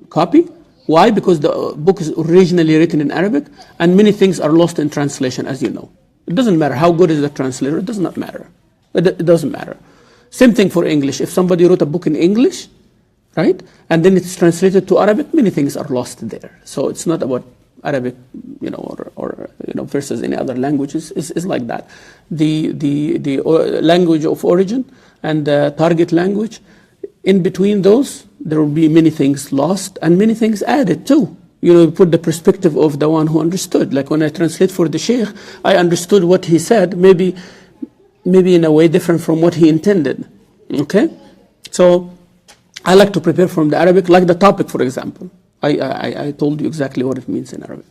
copy. Why? Because the book is originally written in Arabic, and many things are lost in translation, as you know. It doesn't matter how good is the translator, it does not matter. It doesn't matter. Same thing for English. If somebody wrote a book in English, right, and then it's translated to Arabic, many things are lost there. So it's not about Arabic, or versus any other languages. Is like that. The language of origin and the target language, in between those, there will be many things lost and many things added too. You put the perspective of the one who understood. Like when I translate for the Shaykh, I understood what he said, maybe in a way different from what he intended. Okay? So I like to prepare from the Arabic, like the topic, for example. I told you exactly what it means in Arabic.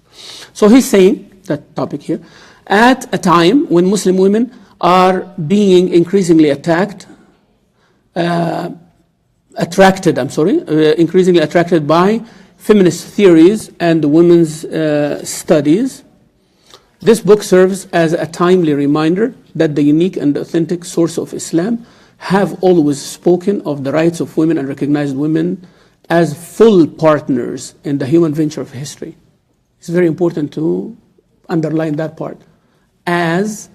So he's saying, that topic here, at a time when Muslim women are being increasingly increasingly attracted by feminist theories and women's studies, this book serves as a timely reminder that the unique and authentic source of Islam have always spoken of the rights of women and recognized women as full partners in the human venture of history. It's very important to underline that part. As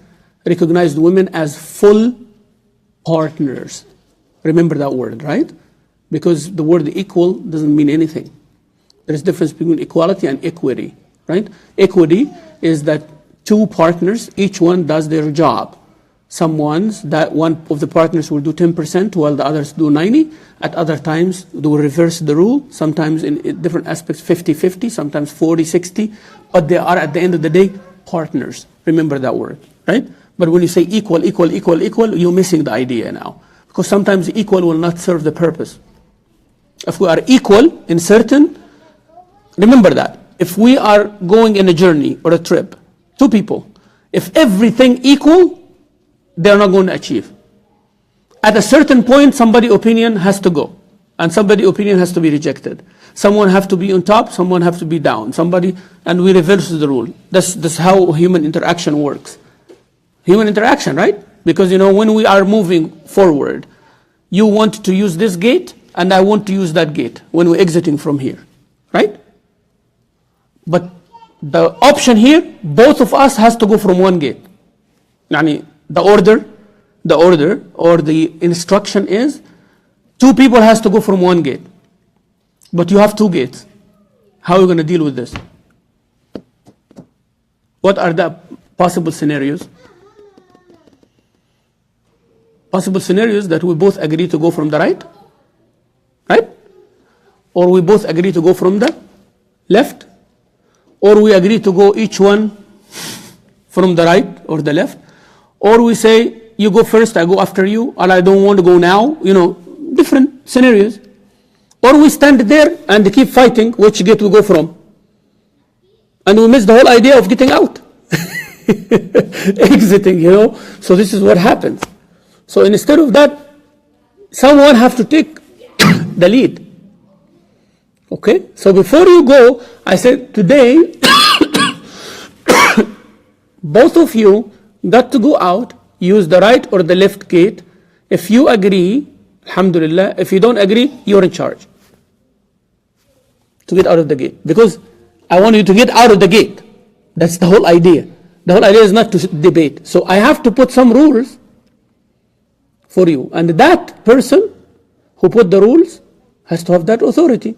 recognized women as full partners. Remember that word, right? Because the word equal doesn't mean anything. There's a difference between equality and equity, right? Equity is that two partners, each one does their job. Some ones that one of the partners will do 10% while the others do 90%. At other times, they will reverse the rule. Sometimes in different aspects, 50-50, sometimes 40-60. But they are, at the end of the day, partners. Remember that word, right? But when you say equal, you're missing the idea now. Because sometimes equal will not serve the purpose. If we are equal in certain, remember that. If we are going in a journey or a trip, two people, if everything equal, they're not going to achieve. At a certain point, somebody's opinion has to go. And somebody's opinion has to be rejected. Someone have to be on top, someone have to be down. And we reverse the rule. That's how human interaction works. Human interaction, right? Because, when we are moving forward, you want to use this gate, and I want to use that gate when we're exiting from here, right? But the option here, both of us has to go from one gate. The order or the instruction is, two people has to go from one gate. But you have two gates. How are you going to deal with this? What are the possible scenarios? Possible scenarios that we both agree to go from the right? Right? Or we both agree to go from the left? Or we agree to go each one from the right or the left? Or we say, you go first, I go after you, and I don't want to go now. Different scenarios. Or we stand there and keep fighting which gate we go from. And we miss the whole idea of getting out. Exiting, So this is what happens. So instead of that, someone have to take the lead. Okay? So before you go, I said, today, both of you got to go out, use the right or the left gate. If you agree, alhamdulillah. If you don't agree, you're in charge to get out of the gate. Because I want you to get out of the gate. That's the whole idea. The whole idea is not to debate. So I have to put some rules for you. And that person who put the rules has to have that authority.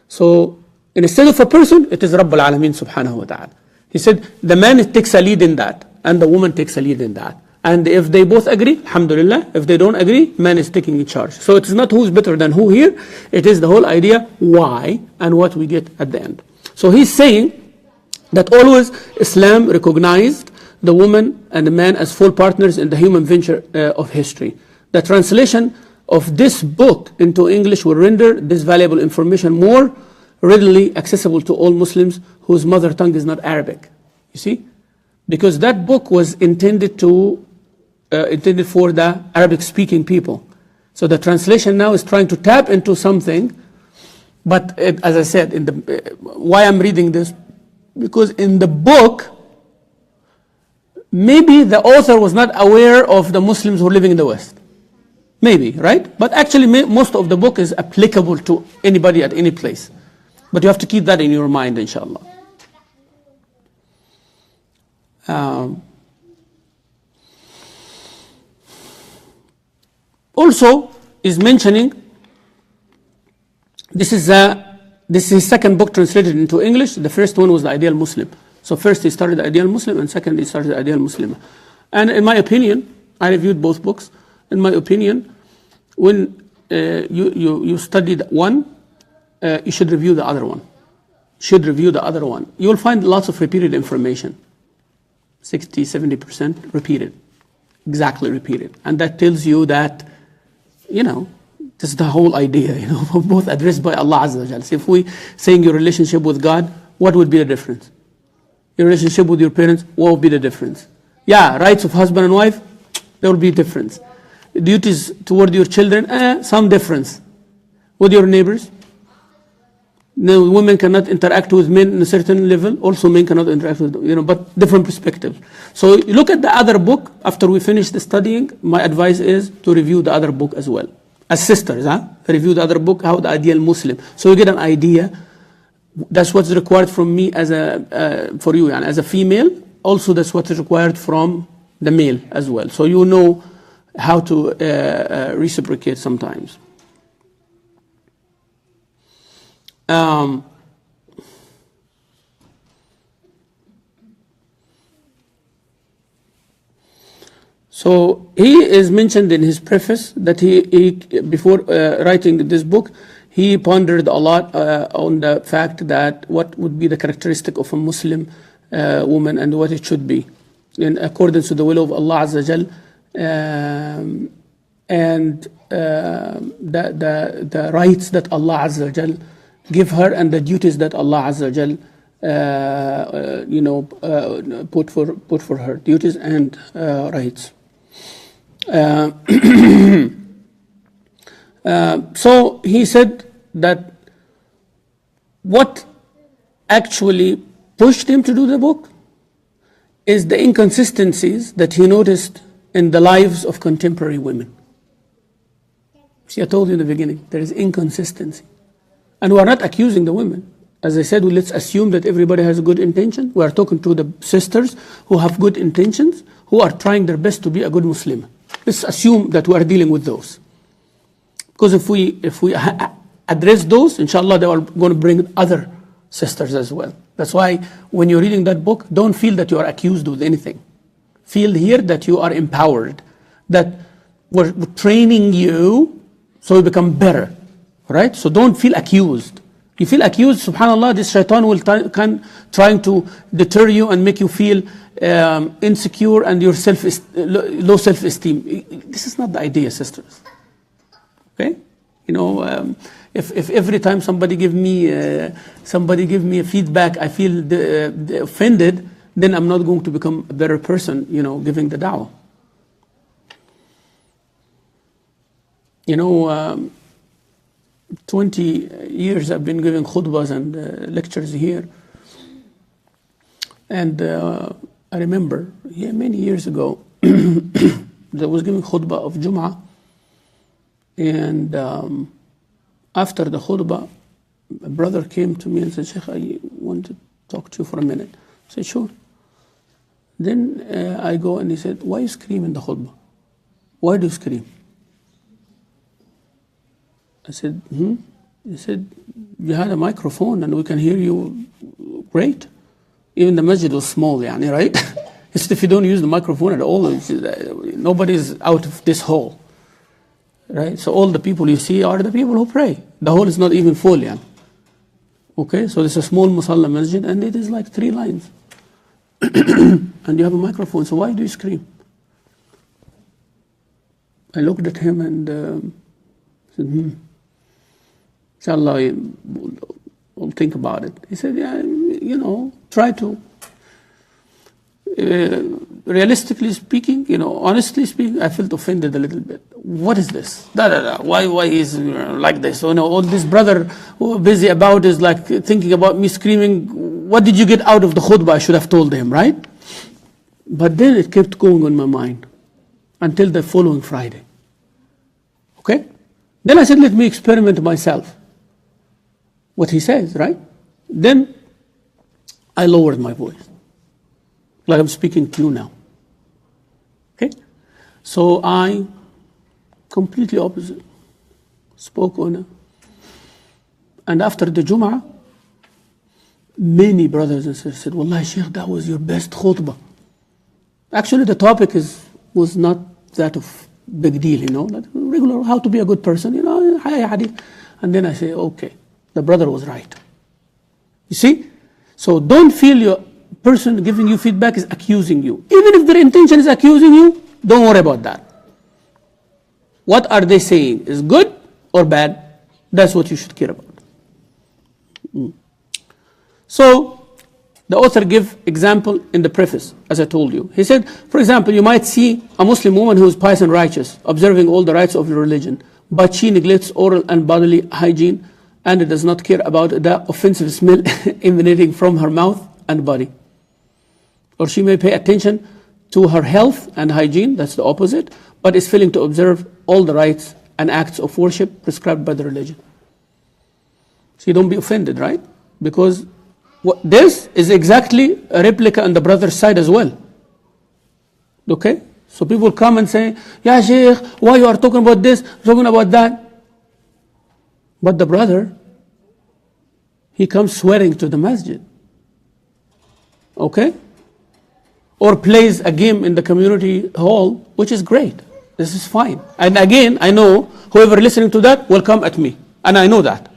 So instead of a person, it is Rabbul Alameen subhanahu wa ta'ala. He said, the man takes a lead in that, and the woman takes a lead in that. And if they both agree, alhamdulillah. If they don't agree, man is taking in charge. So it is not who's better than who here. It is the whole idea, why, and what we get at the end. So he's saying that always Islam recognized the woman and the man as full partners in the human venture of history. The translation of this book into English will render this valuable information more readily accessible to all Muslims whose mother tongue is not Arabic. You see? Because that book was intended for the Arabic-speaking people. So the translation now is trying to tap into something. But as I said, why I'm reading this? Because in the book, maybe the author was not aware of the Muslims who are living in the West. Maybe, right? But actually, most of the book is applicable to anybody at any place. But you have to keep that in your mind, inshallah. Also, is mentioning, this is his second book translated into English. The first one was The Ideal Muslim. So first he started The Ideal Muslim, and second he started The Ideal Muslim. And in my opinion, I reviewed both books. In my opinion, when you studied one, you should review the other one. You will find lots of repeated information. 60-70% repeated. Exactly repeated. And that tells you that, this is the whole idea, both addressed by Allah Azza wa Jalla. So if we saying your relationship with God, what would be the difference? Your relationship with your parents, what would be the difference? Yeah, rights of husband and wife, there will be a difference. Duties toward your children, some difference. With your neighbors, no, women cannot interact with men in a certain level. Also, men cannot interact with, but different perspectives. So look at the other book. After we finish the studying, my advice is to review the other book as well. As sisters, review the other book, How the Ideal Muslim. So you get an idea. That's what's required from me for you, as a female. Also, that's what is required from the male as well. So you know how to reciprocate sometimes. So he is mentioned in his preface that he before writing this book, he pondered a lot on the fact that what would be the characteristic of a Muslim woman and what it should be in accordance to the will of Allah Azza Jal, and the rights that Allah Azza Jal give her and the duties that Allah Azza Jal put for her, duties and rights. So he said that what actually pushed him to do the book is the inconsistencies that he noticed in the lives of contemporary women. See, I told you in the beginning, there is inconsistency. And we are not accusing the women. As I said, let's assume that everybody has a good intention. We are talking to the sisters who have good intentions, who are trying their best to be a good Muslim. Let's assume that we are dealing with those. Because if we address those, inshallah, they are going to bring other sisters as well. That's why when you're reading that book, don't feel that you are accused with anything. Feel here that you are empowered, that we're training you so you become better, right? So don't feel accused. You feel accused, subhanAllah, this shaitan will trying to deter you and make you feel insecure and your low self-esteem. This is not the idea, sisters. Okay? If every time somebody give me a feedback, I feel offended, then I'm not going to become a better person, giving the da'wah. 20 years I've been giving khutbahs and lectures here. And I remember, many years ago, I was giving khutbah of Jum'ah. And after the khutbah, a brother came to me and said, Shaykh, I want to talk to you for a minute. I said, sure. Then I go and he said, why you scream in the khutbah? Why do you scream? I said, He said, you had a microphone and we can hear you great. Even the masjid was small, right? It's if you don't use the microphone at all, nobody's out of this hall. Right? So all the people you see are the people who pray. The hall is not even full, Okay, so it's a small musalla masjid and it is like 3 lines. And you have a microphone, so why do you scream? I looked at him and said, inshallah, we'll think about it. He said, try to, realistically speaking, honestly speaking, I felt offended a little bit. What is this? Why is like this? So, all this brother who busy about is like thinking about me screaming. What did you get out of the khutbah? I should have told him, right? But then it kept going on my mind until the following Friday. Okay? Then I said, let me experiment myself. What he says, right? Then I lowered my voice, like I'm speaking to you now. Okay? So I completely opposite spoke on it. And after the Jum'ah, many brothers and sisters said, Wallahi, Shaykh, that was your best khutbah. Actually, the topic was not that of big deal, like regular, how to be a good person, hadith. And then I say, okay, the brother was right. You see? So don't feel your person giving you feedback is accusing you. Even if their intention is accusing you, don't worry about that. What are they saying? Is good or bad? That's what you should care about. So, the author gives example in the preface, as I told you. He said, for example, you might see a Muslim woman who is pious and righteous, observing all the rites of the religion, but she neglects oral and bodily hygiene and does not care about the offensive smell emanating from her mouth and body. Or she may pay attention to her health and hygiene, that's the opposite, but is failing to observe all the rites and acts of worship prescribed by the religion. So you don't be offended, right? Because this is exactly a replica on the brother's side as well. Okay? So people come and say, Ya Shaykh, why you are talking about this, talking about that? But the brother, he comes swearing to the masjid. Okay? or plays a game in the community hall, which is great. This is fine. And again, I know whoever listening to that will come at me. And I know that.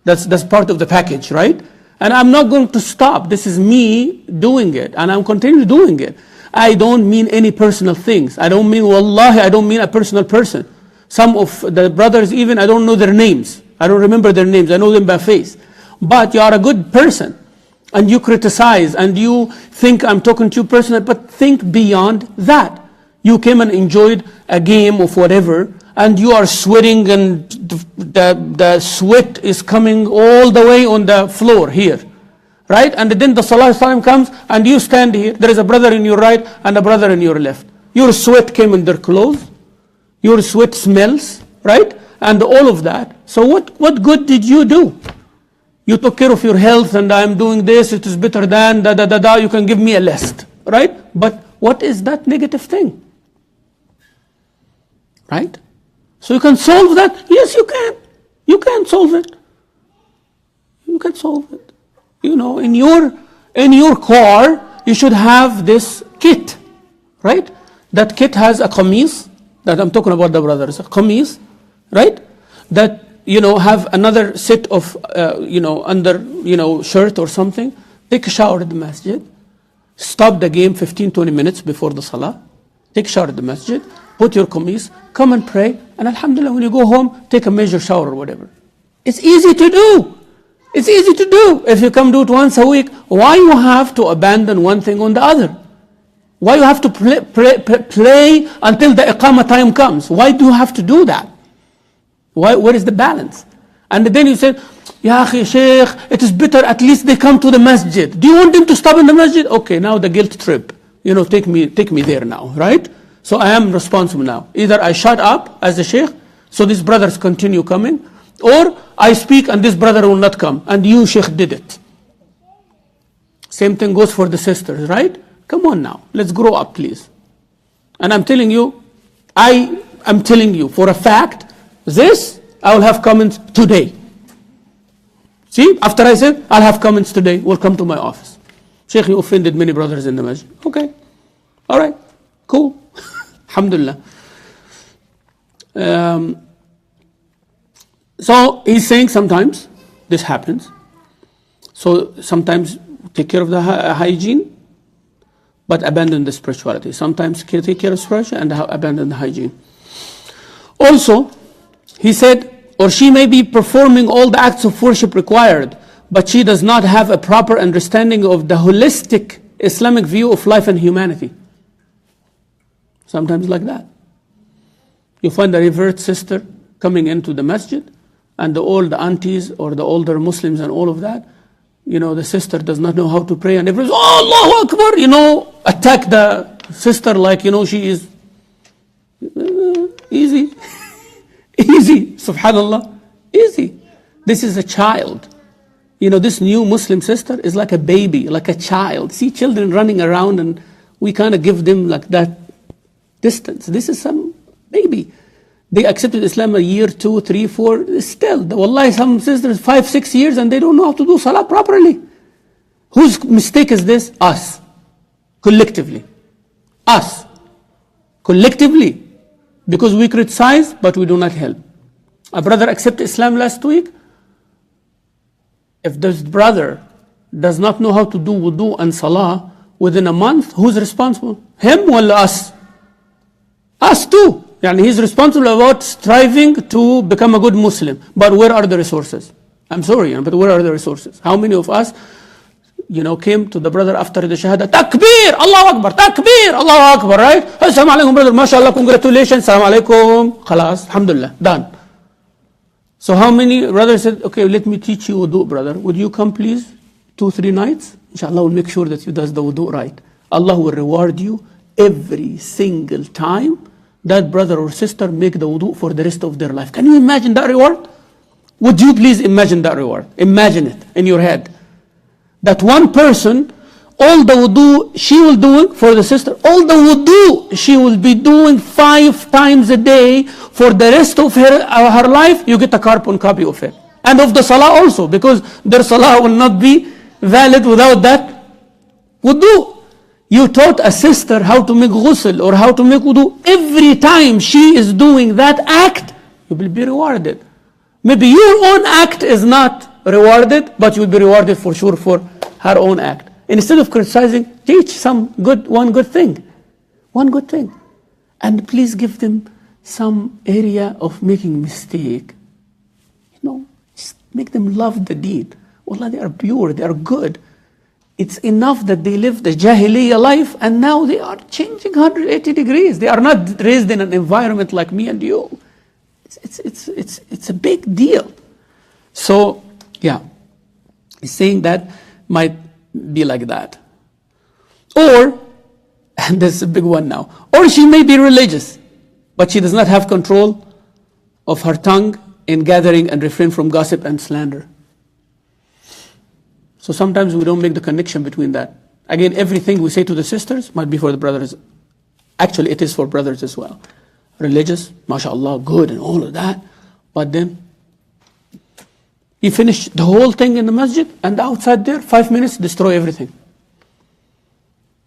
That's part of the package, right? And I'm not going to stop. This is me doing it. And I'm continuing doing it. I don't mean any personal things. I don't mean, wallahi, I don't mean a personal person. Some of the brothers even, I don't know their names. I don't remember their names. I know them by face. But you are a good person. And you criticize and you think I'm talking to you personally, but think beyond that. You came and enjoyed a game of whatever, and you are sweating and the sweat is coming all the way on the floor here. Right? And then the Salah time comes and you stand here. There is a brother in your right and a brother in your left. Your sweat came in their clothes. Your sweat smells, right? And all of that. So what good did you do? You took care of your health and I'm doing this, it is better than, you can give me a list, right? But what is that negative thing? Right? So you can solve that? Yes, you can. You can solve it. You can solve it. You know, in your car, you should have this kit, right? That kit has a qameez, that I'm talking about the brothers, a qameez, right? That, have another set of, under, shirt or something. Take a shower at the masjid. Stop the game 15-20 minutes before the salah. Take a shower at the masjid. Put your qameez. Come and pray. And alhamdulillah, when you go home, take a major shower or whatever. It's easy to do. It's easy to do. If you come do it once a week, why you have to abandon one thing on the other? Why you have to play until the iqamah time comes? Why do you have to do that? Where is the balance? And then you say, Ya akhi, Shaykh, it is better at least they come to the masjid. Do you want them to stop in the masjid? Okay, now the guilt trip. Take me there now, right? So I am responsible now. Either I shut up as a Shaykh, so these brothers continue coming, or I speak and this brother will not come, and you, Shaykh, did it. Same thing goes for the sisters, right? Come on now, let's grow up, please. And I'm telling you, I am telling you for a fact, this, I will have comments today. See, after I said, I'll have comments today, will come to my office. Shaykh, you offended many brothers in the masjid. Okay, all right, cool. Alhamdulillah. So he's saying sometimes this happens. So sometimes take care of the hygiene, but abandon the spirituality. Sometimes take care of spirituality and abandon the hygiene. Also, he said, or she may be performing all the acts of worship required, but she does not have a proper understanding of the holistic Islamic view of life and humanity. Sometimes like that. You find a revert sister coming into the masjid, and the old aunties or the older Muslims and all of that, the sister does not know how to pray, and everyone's, oh, Allahu Akbar, attack the sister like, she is easy. Easy, subhanallah, easy. This is a child. This new Muslim sister is like a baby, like a child. See children running around and we kind of give them like that distance. This is some baby. They accepted Islam a year, 2, 3, 4, still. Wallahi, some sisters 5, 6 years and they don't know how to do salah properly. Whose mistake is this? Us. Collectively. Us. Collectively. Because we criticize, but we do not help. A brother accepted Islam last week. If this brother does not know how to do wudu and salah within a month, who's responsible? Him or us? Us too. He's responsible about striving to become a good Muslim. But where are the resources? I'm sorry, but where are the resources? How many of us, came to the brother after the Shahada, Takbir, Allahu Akbar, Takbir, Allahu Akbar, right? Assalamu alaikum, brother, mashallah, congratulations, Assalamu alaikum, khalas, alhamdulillah, done. So how many brothers said, okay, let me teach you wudu, brother. Would you come please 2-3 nights? Inshallah, we'll make sure that you does the wudu right. Allah will reward you every single time that brother or sister make the wudu for the rest of their life. Can you imagine that reward? Would you please imagine that reward? Imagine it in your head. That one person, all the wudu she will do for the sister, all the wudu she will be doing 5 times a day for the rest of her life, you get a carbon copy of it. And of the salah also, because their salah will not be valid without that wudu. You taught a sister how to make ghusl or how to make wudu. Every time she is doing that act, you will be rewarded. Maybe your own act is not rewarded, but you will be rewarded for sure for her own act. Instead of criticizing, teach one good thing. One good thing. And please give them some area of making mistake. Just make them love the deed. Wallah, they are pure, they are good. It's enough that they lived the Jahiliyyah life and now they are changing 180 degrees. They are not raised in an environment like me and you. It's a big deal. So, yeah, he's saying that might be like that. Or, and this is a big one now, or she may be religious, but she does not have control of her tongue in gathering and refrain from gossip and slander. So sometimes we don't make the connection between that. Again, everything we say to the sisters might be for the brothers. Actually, it is for brothers as well. Religious, mashallah, good and all of that. But then, you finish the whole thing in the masjid and outside there, 5 minutes, destroy everything.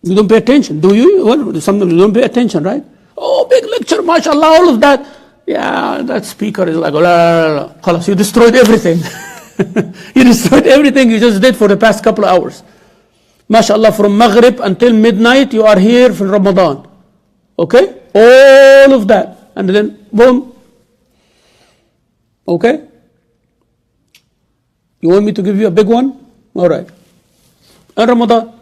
You don't pay attention, do you? Well, sometimes you don't pay attention, right? Oh, big lecture, mashallah, all of that. Yeah, that speaker is like, la, la, la, la. You destroyed everything. You destroyed everything you just did for the past couple of hours. MashaAllah, from Maghrib until midnight, you are here for Ramadan. Okay? All of that. And then, boom. Okay? You want me to give you a big one? All right. And Ramadan.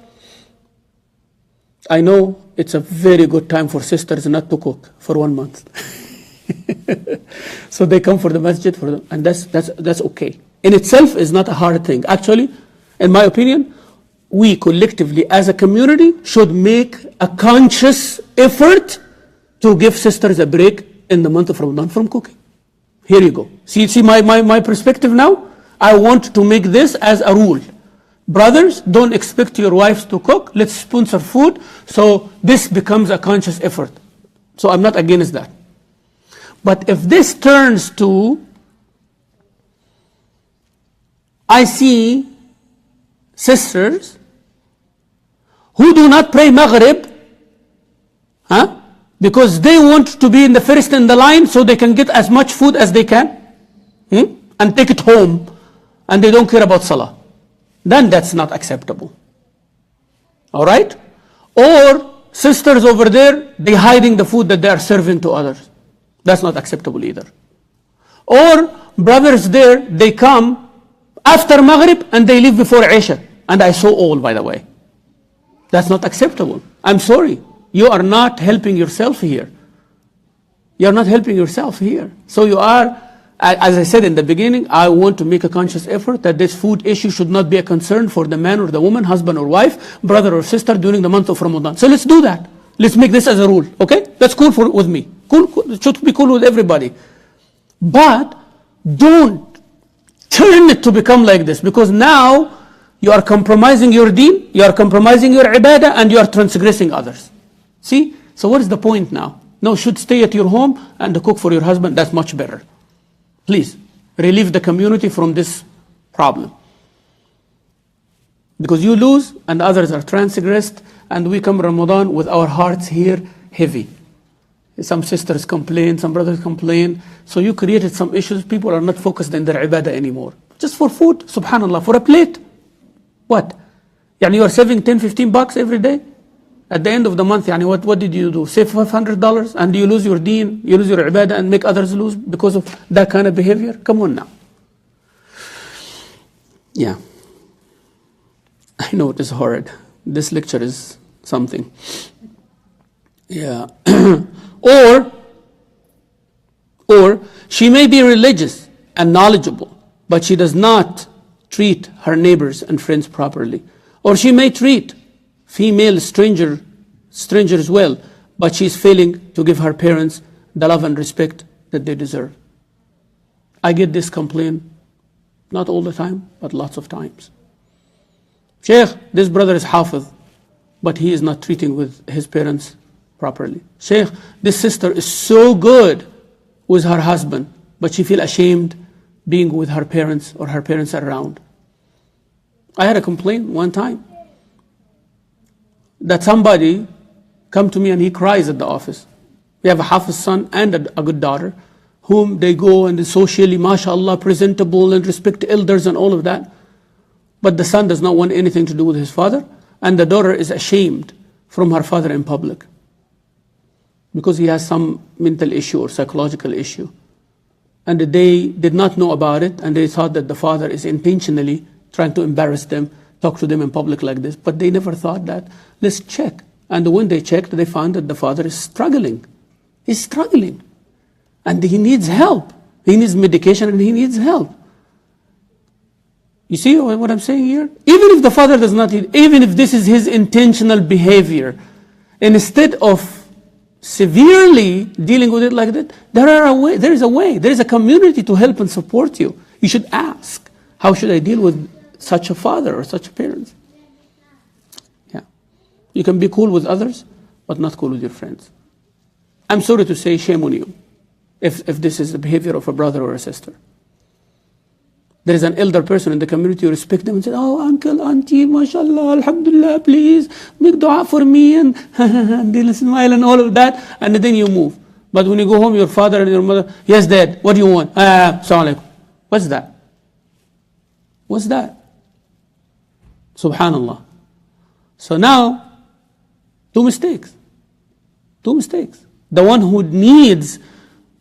I know it's a very good time for sisters not to cook for 1 month. So they come for the masjid, and that's okay. In itself is not a hard thing. Actually, in my opinion, we collectively as a community should make a conscious effort to give sisters a break in the month of Ramadan from cooking. Here you go. See my perspective now? I want to make this as a rule. Brothers, don't expect your wives to cook. Let's sponsor food. So this becomes a conscious effort. So I'm not against that. But if this turns to, I see sisters who do not pray Maghrib, because they want to be in the first in the line so they can get as much food as they can, and take it home, and they don't care about Salah. Then that's not acceptable. All right? Or sisters over there, they hiding the food that they are serving to others. That's not acceptable either. Or brothers there, they come after Maghrib and they leave before Isha. And I saw all, by the way. That's not acceptable. I'm sorry. You are not helping yourself here. You are not helping yourself here. So you are, as I said in the beginning, I want to make a conscious effort that this food issue should not be a concern for the man or the woman, husband or wife, brother or sister during the month of Ramadan. So let's do that. Let's make this as a rule, okay? That's cool with me. Cool, it should be cool with everybody. But don't turn it to become like this, because now you are compromising your deen, you are compromising your ibadah, and you are transgressing others. See? So what is the point now? No, should stay at your home and cook for your husband. That's much better. Please, relieve the community from this problem. Because you lose and others are transgressed, and we come Ramadan with our hearts here heavy. Some sisters complain, some brothers complain. So you created some issues. People are not focused in their ibadah anymore. Just for food, subhanallah, for a plate. What? You are saving $10-15 every day? At the end of the month, what did you do? Save $500 and you lose your deen, you lose your ibadah and make others lose because of that kind of behavior? Come on now. Yeah. I know it is hard. This lecture is something. Yeah. Or she may be religious and knowledgeable, but she does not treat her neighbors and friends properly. Or she may treat female strangers well, but she is failing to give her parents the love and respect that they deserve. I get this complaint, not all the time, but lots of times. Shaykh, this brother is Hafiz, but he is not treating with his parents properly. Shaykh, this sister is so good with her husband, but she feels ashamed being with her parents or her parents are around. I had a complaint one time. that somebody come to me and he cries at the office. We have a Hafiz son and a good daughter, whom they go and is socially, mashallah, presentable and respect elders and all of that. But the son does not want anything to do with his father, and the daughter is ashamed from her father in public because he has some mental issue or psychological issue. And they did not know about it, and they thought that the father is intentionally trying to embarrass them, talk to them in public like this. But they never thought that, let's check. And when they checked, they found that the father is struggling. He's struggling. And he needs help. He needs medication and he needs help. You see what I'm saying here? Even if the father does not, even if this is his intentional behavior, instead of severely dealing with it like that, there is a way, there is a community to help and support you. You should ask, how should I deal with such a father or such a parent? Yeah. You can be cool with others, but not cool with your friends. I'm sorry to say, shame on you, if this is the behavior of a brother or a sister. There is an elder person in the community, you respect them and say, oh, uncle, auntie, mashallah, alhamdulillah, please, make dua for me, and they'll smile and all of that, and then you move. But when you go home, your father and your mother, yes, dad, what do you want? Assalamu alaikum. What's that? What's that? Subhanallah. So now, two mistakes. The one who needs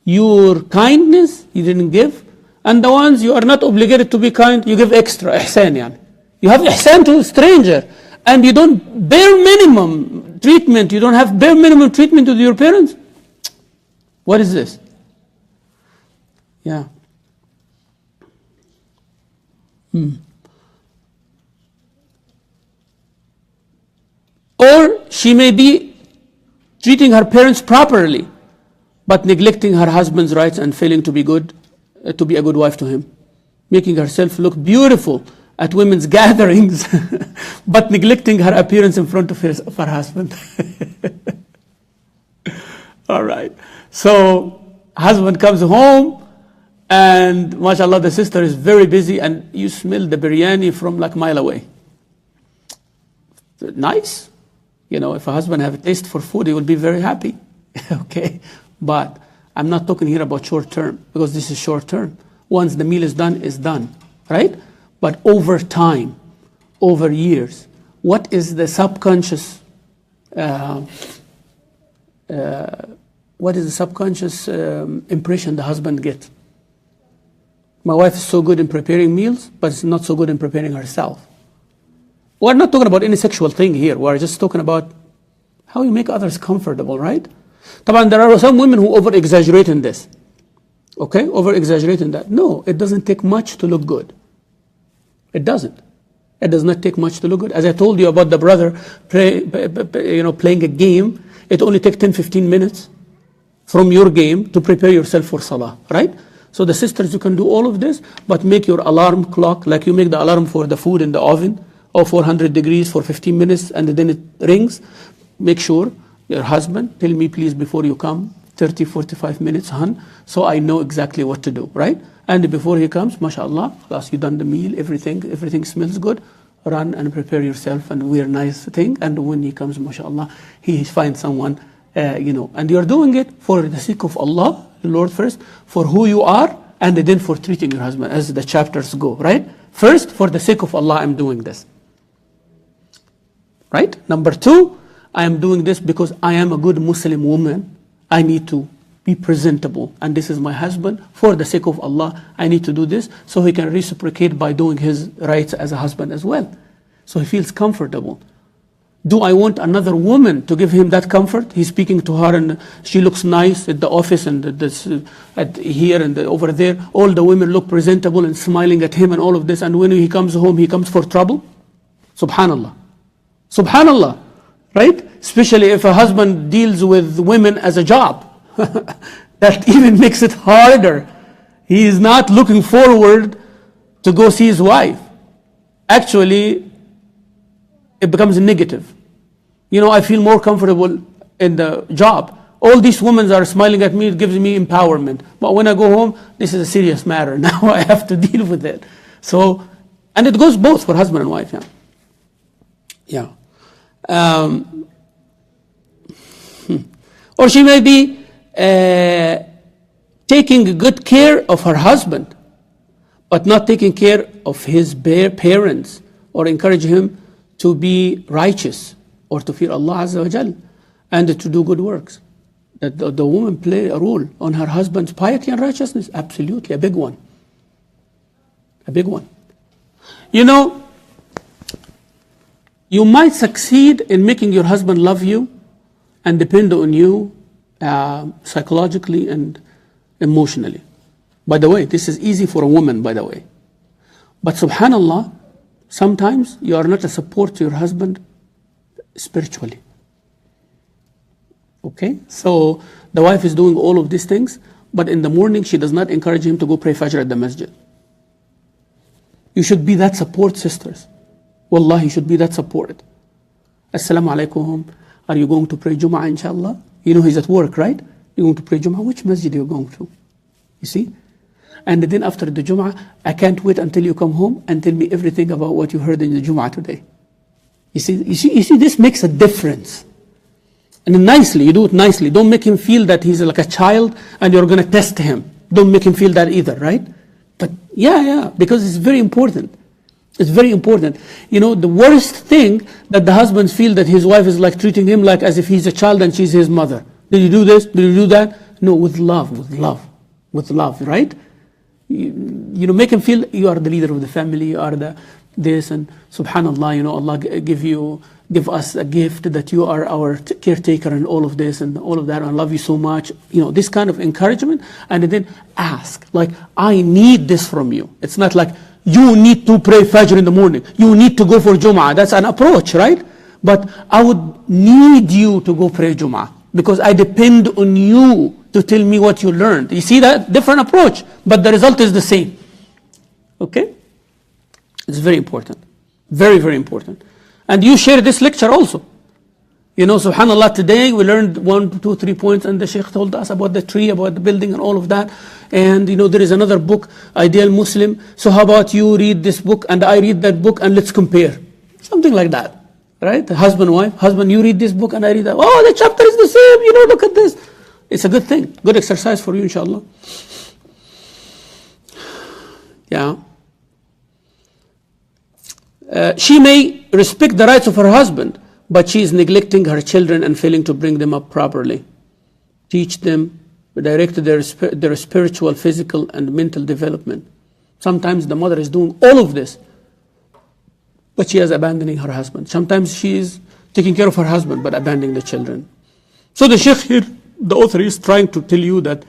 your kindness, you didn't give. And the ones you are not obligated to be kind, you give extra, ihsan yani. You have ihsan to a stranger, and you don't bare minimum treatment, you don't have bare minimum treatment to your parents. What is this? Yeah. Or she may be treating her parents properly, but neglecting her husband's rights and failing to be a good wife to him, making herself look beautiful at women's gatherings, but neglecting her appearance in front of her husband. All right. So husband comes home, and mashallah, the sister is very busy, and you smell the biryani from like a mile away. Nice. You know, if a husband have a taste for food, he will be very happy. Okay. But I'm not talking here about short term, because this is short term. Once the meal is done, right? But over time, over years, what is the subconscious, impression the husband gets? My wife is so good in preparing meals, but it's not so good in preparing herself. We're not talking about any sexual thing here. We're just talking about how you make others comfortable, right? There are some women who over-exaggerate in this. Okay? Over-exaggerate in that. No, it doesn't take much to look good. It doesn't. It does not take much to look good. As I told you about the brother playing a game, it only takes 10-15 minutes from your game to prepare yourself for salah, right? So the sisters, you can do all of this, but make your alarm clock, like you make the alarm for the food in the oven, or 400 degrees for 15 minutes, and then it rings. Make sure your husband, tell me please before you come, 30-45 minutes, hon, so I know exactly what to do, right? And before he comes, mashallah, you done the meal, everything smells good, run and prepare yourself and wear nice thing, and when he comes, mashallah, he finds someone, and you're doing it for the sake of Allah, the Lord first, for who you are, and then for treating your husband, as the chapters go, right? First, for the sake of Allah, I'm doing this. Right? Number two, I am doing this because I am a good Muslim woman. I need to be presentable. And this is my husband. For the sake of Allah, I need to do this so he can reciprocate by doing his rights as a husband as well. So he feels comfortable. Do I want another woman to give him that comfort? He's speaking to her and she looks nice at the office and here and over there. All the women look presentable and smiling at him and all of this. And when he comes home, he comes for trouble. Subhanallah. Subhanallah. Right? Especially if a husband deals with women as a job. That even makes it harder. He is not looking forward to go see his wife. Actually, it becomes negative. I feel more comfortable in the job. All these women are smiling at me, it gives me empowerment. But when I go home, this is a serious matter. Now I have to deal with it. So, and it goes both for husband and wife. Yeah. Um, or she may be taking good care of her husband, but not taking care of his parents, or encourage him to be righteous or to fear Allah SWT and to do good works. That the woman play a role on her husband's piety and righteousness? Absolutely, a big one. A big one. You know, you might succeed in making your husband love you and depend on you psychologically and emotionally. By the way, this is easy for a woman, by the way. But subhanallah, sometimes you are not a support to your husband spiritually. Okay? So the wife is doing all of these things, but in the morning she does not encourage him to go pray Fajr at the masjid. You should be that support, sisters. Wallahi, you should be that support. Assalamu alaikum. Are you going to pray Jum'ah, inshallah? You know he's at work, right? You're going to pray Jum'ah. Which masjid are you going to? You see? And then after the Jum'ah, I can't wait until you come home and tell me everything about what you heard in the Jum'ah today. You see, this makes a difference. And nicely, you do it nicely. Don't make him feel that he's like a child and you're going to test him. Don't make him feel that either, right? But yeah, because it's very important. It's very important. You know, the worst thing that the husbands feel that his wife is like treating him like as if he's a child and she's his mother. Did you do this? Did you do that? No, with love, right? You know, make him feel you are the leader of the family, you are the this, and subhanallah, you know, Allah give us a gift that you are our caretaker and all of this and all of that. I love you so much. You know, this kind of encouragement, and then ask, like, I need this from you. It's not like you need to pray Fajr in the morning. You need to go for Jum'ah. That's an approach, right? But I would need you to go pray Jum'ah because I depend on you to tell me what you learned. You see that? Different approach, but the result is the same. Okay? It's very important. Very, very important. And you share this lecture also. You know, subhanallah, today we learned 1, 2, 3 points, and the Shaykh told us about the tree, about the building and all of that. And you know, there is another book, Ideal Muslim. So how about you read this book and I read that book and let's compare. Something like that. Right? Husband, wife. Husband, you read this book and I read that. Oh, the chapter is the same. You know, look at this. It's a good thing. Good exercise for you, inshallah. Yeah. She may respect the rights of her husband, but she is neglecting her children and failing to bring them up properly. Teach them, direct their spiritual, physical, and mental development. Sometimes the mother is doing all of this, but she is abandoning her husband. Sometimes she is taking care of her husband, but abandoning the children. So the Shaykh here, the author, is trying to tell you that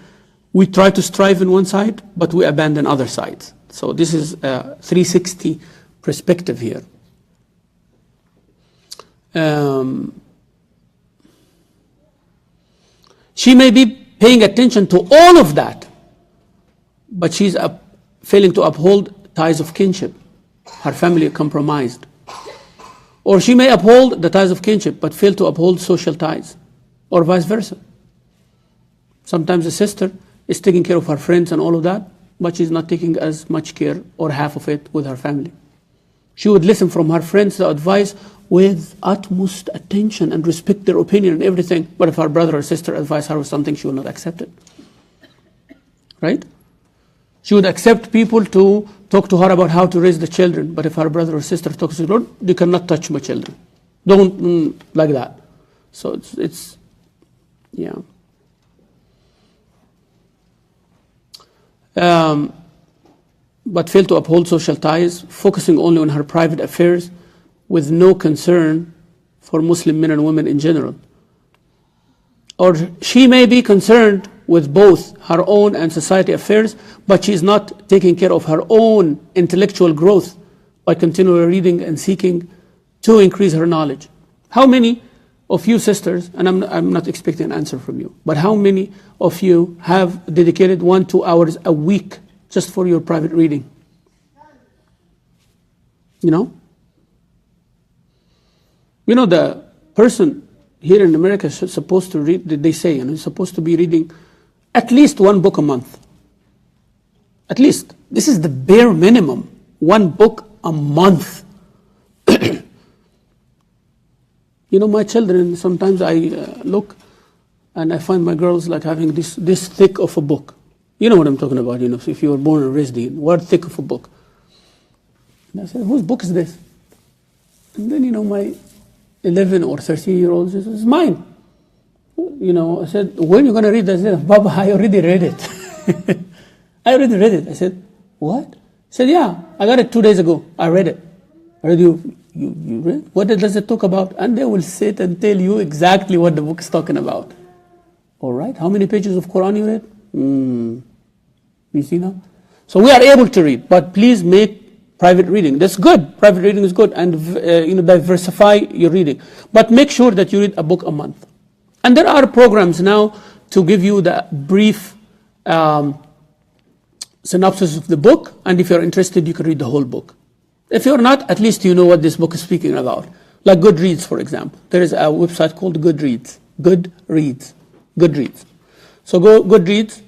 we try to strive in one side, but we abandon other sides. So this is a 360 perspective here. She may be paying attention to all of that, but she's failing to uphold ties of kinship. Her family compromised. Or she may uphold the ties of kinship, but fail to uphold social ties, or vice versa. Sometimes a sister is taking care of her friends and all of that, but she's not taking as much care or half of it with her family. She would listen from her friends the advice with utmost attention and respect their opinion and everything. But if her brother or sister advise her with something, she will not accept it. Right? She would accept people to talk to her about how to raise the children. But if her brother or sister talks to her, you cannot touch my children. Don't like that. So it's yeah. But fail to uphold social ties, focusing only on her private affairs with no concern for Muslim men and women in general. Or she may be concerned with both her own and society affairs, but she is not taking care of her own intellectual growth by continually reading and seeking to increase her knowledge. How many of you sisters, and I'm not expecting an answer from you, but how many of you have dedicated 1-2 hours a week just for your private reading? You know? You know, the person here in America is supposed to read, they say, you know, he's supposed to be reading at least 1 book a month. At least. This is the bare minimum. 1 book a month. You know, my children, sometimes I look and I find my girls like having this thick of a book. You know what I'm talking about, you know, if you were born and raised in, what thick of a book. And I said, whose book is this? And then, you know, my 11 or 13-year-old says, it's mine. You know, I said, when are you going to read this? I said, Baba, I already read it. I already read it. I said, what? He said, yeah, I got it 2 days ago. I read it. I read you read? What does it talk about? And they will sit and tell you exactly what the book is talking about. All right, how many pages of Quran you read? You see now? So we are able to read, but please make private reading. That's good. Private reading is good, and diversify your reading. But make sure that you read a book a month. And there are programs now to give you the brief synopsis of the book, and if you're interested, you can read the whole book. If you're not, at least you know what this book is speaking about. Like Goodreads, for example. There is a website called Goodreads. Goodreads. So go Goodreads,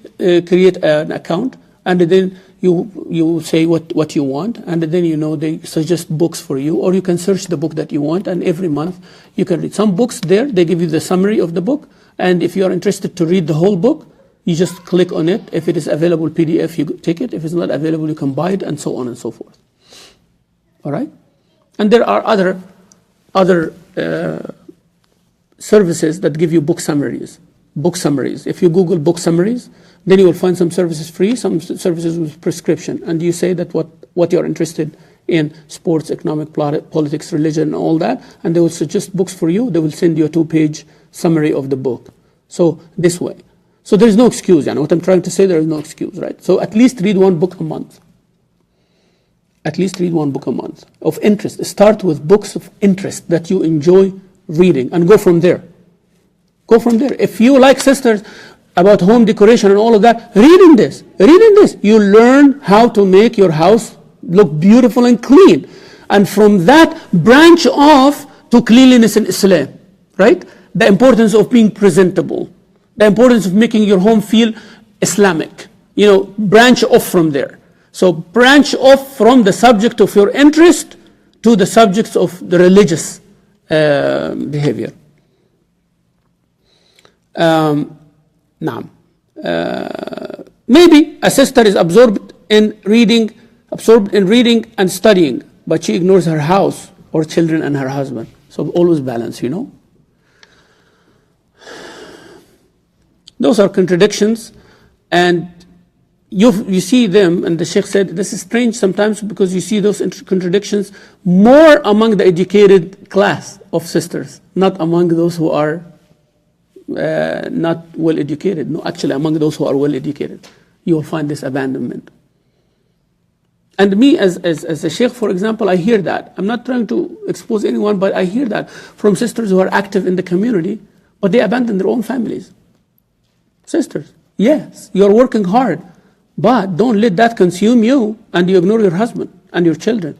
create an account, and then you say what you want, and then you know they suggest books for you, or you can search the book that you want, and every month you can read. Some books there, they give you the summary of the book, and if you are interested to read the whole book, you just click on it. If it is available PDF, you take it. If it's not available, you can buy it, and so on and so forth. All right? And there are other services that give you book summaries. Book summaries. If you Google book summaries, then you will find some services free, some services with prescription. And you say that what you're interested in, sports, economic, politics, religion, and all that, and they will suggest books for you. They will send you a 2-page summary of the book. So this way. So there is no excuse. What I'm trying to say, there is no excuse, right? So at least read one book a month. At least read one book a month of interest. Start with books of interest that you enjoy reading and go from there. Go from there. If you like sisters about home decoration and all of that, read in this. You learn how to make your house look beautiful and clean. And from that, branch off to cleanliness in Islam, right? The importance of being presentable. The importance of making your home feel Islamic. Branch off from there. So branch off from the subject of your interest to the subjects of the religious behavior. Maybe a sister is absorbed in reading and studying, but she ignores her house or children and her husband. So always balance, Those are contradictions, and you see them, and the Shaykh said, this is strange sometimes because you see those contradictions more among the educated class of sisters, not among those who are not well educated. No, actually among those who are well educated, you will find this abandonment. And me as a Shaykh, for example, I hear that. I'm not trying to expose anyone, but I hear that from sisters who are active in the community, but they abandon their own families. Sisters, yes, you're working hard, but don't let that consume you and you ignore your husband and your children.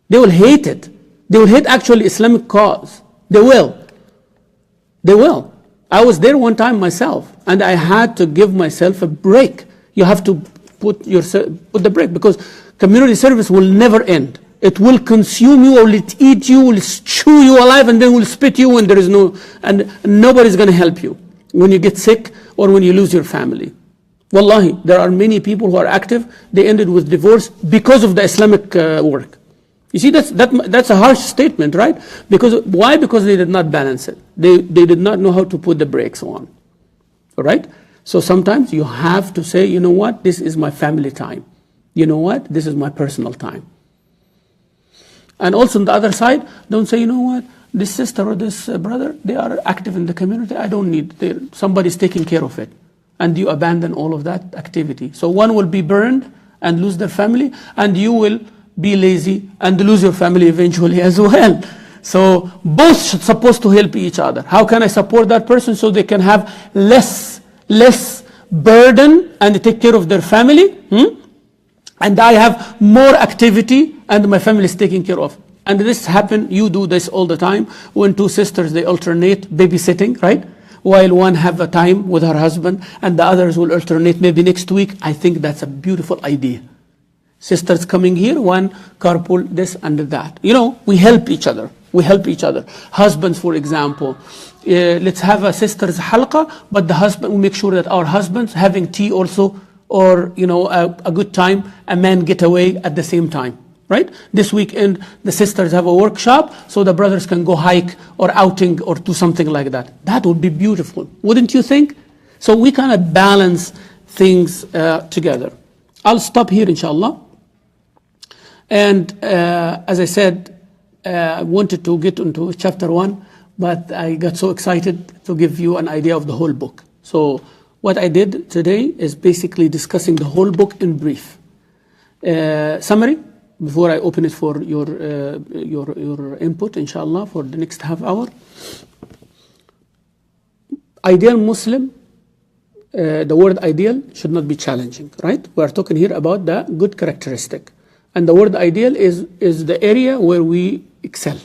They will hate it. They will hate actually Islamic cause. They will. I was there one time myself, and I had to give myself a break. You have to put the break, because community service will never end. It will consume you, or will it eat you, will chew you alive, and then will spit you, and nobody's going to help you when you get sick or when you lose your family. Wallahi, there are many people who are active, they ended with divorce because of the Islamic work. You see, that's a harsh statement, right? Why? Because they did not balance it. They did not know how to put the brakes on. All right? So sometimes you have to say, you know what, this is my family time. You know what, this is my personal time. And also on the other side, don't say, you know what, this sister or this brother, they are active in the community, I don't need, somebody's taking care of it. And you abandon all of that activity. So one will be burned and lose their family, and you will be lazy and lose your family eventually as well. So both supposed to help each other. How can I support that person so they can have less burden and take care of their family? And I have more activity and my family is taken care of. And this happen, you do this all the time, when two sisters, they alternate babysitting, right? While one have a time with her husband and the others will alternate maybe next week. I think that's a beautiful idea. Sisters coming here, one carpool, this and that. We help each other. We help each other. Husbands, for example, let's have a sister's halqa, but the husband, we make sure that our husbands having tea also, or a good time, a man get away at the same time, right? This weekend the sisters have a workshop, so the brothers can go hike or outing or do something like that. That would be beautiful, wouldn't you think? So we kind of balance things together. I'll stop here, inshallah. And as I said, I wanted to get into chapter 1, but I got so excited to give you an idea of the whole book. So what I did today is basically discussing the whole book in brief. Summary, before I open it for your input, inshallah, for the next half hour. Ideal Muslim, the word ideal should not be challenging, right? We are talking here about the good characteristic. And the word ideal is the area where we excel.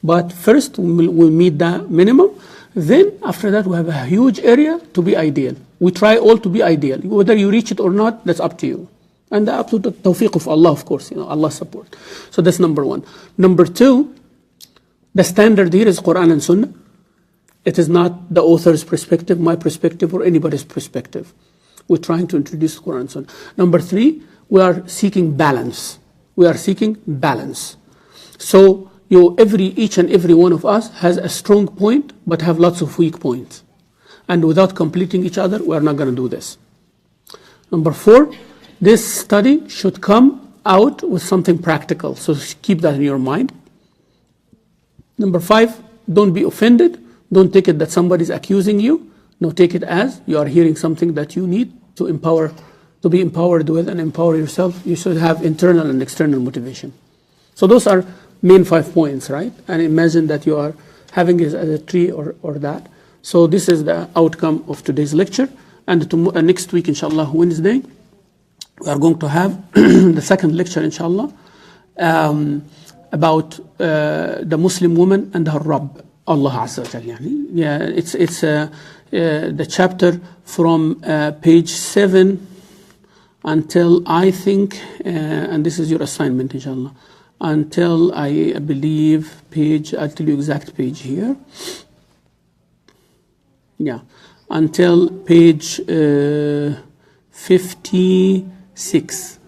But first, we'll meet the minimum. Then, after that, we have a huge area to be ideal. We try all to be ideal. Whether you reach it or not, that's up to you. And up to the tawfiq of Allah, of course, Allah's support. So that's number 1. Number 2, the standard here is Quran and Sunnah. It is not the author's perspective, my perspective, or anybody's perspective. We're trying to introduce Quran and Sunnah. Number 3, we are seeking balance. We are seeking balance. So each and every one of us has a strong point, but have lots of weak points. And without completing each other, we are not going to do this. Number 4, this study should come out with something practical. So keep that in your mind. Number 5, don't be offended. Don't take it that somebody's accusing you. No, take it as you are hearing something that you need to be empowered with and empower yourself. You should have internal and external motivation. So those are main 5 points, right? And imagine that you are having it as a tree or that. So this is the outcome of today's lecture. And next week, inshallah, Wednesday, we are going to have the second lecture, inshallah, about the Muslim woman and her Rabb, Allah SWT. Yeah, it's the chapter from page 7 until I think, and this is your assignment, inshallah, until I believe page, I'll tell you exact page here. Yeah, until page 56.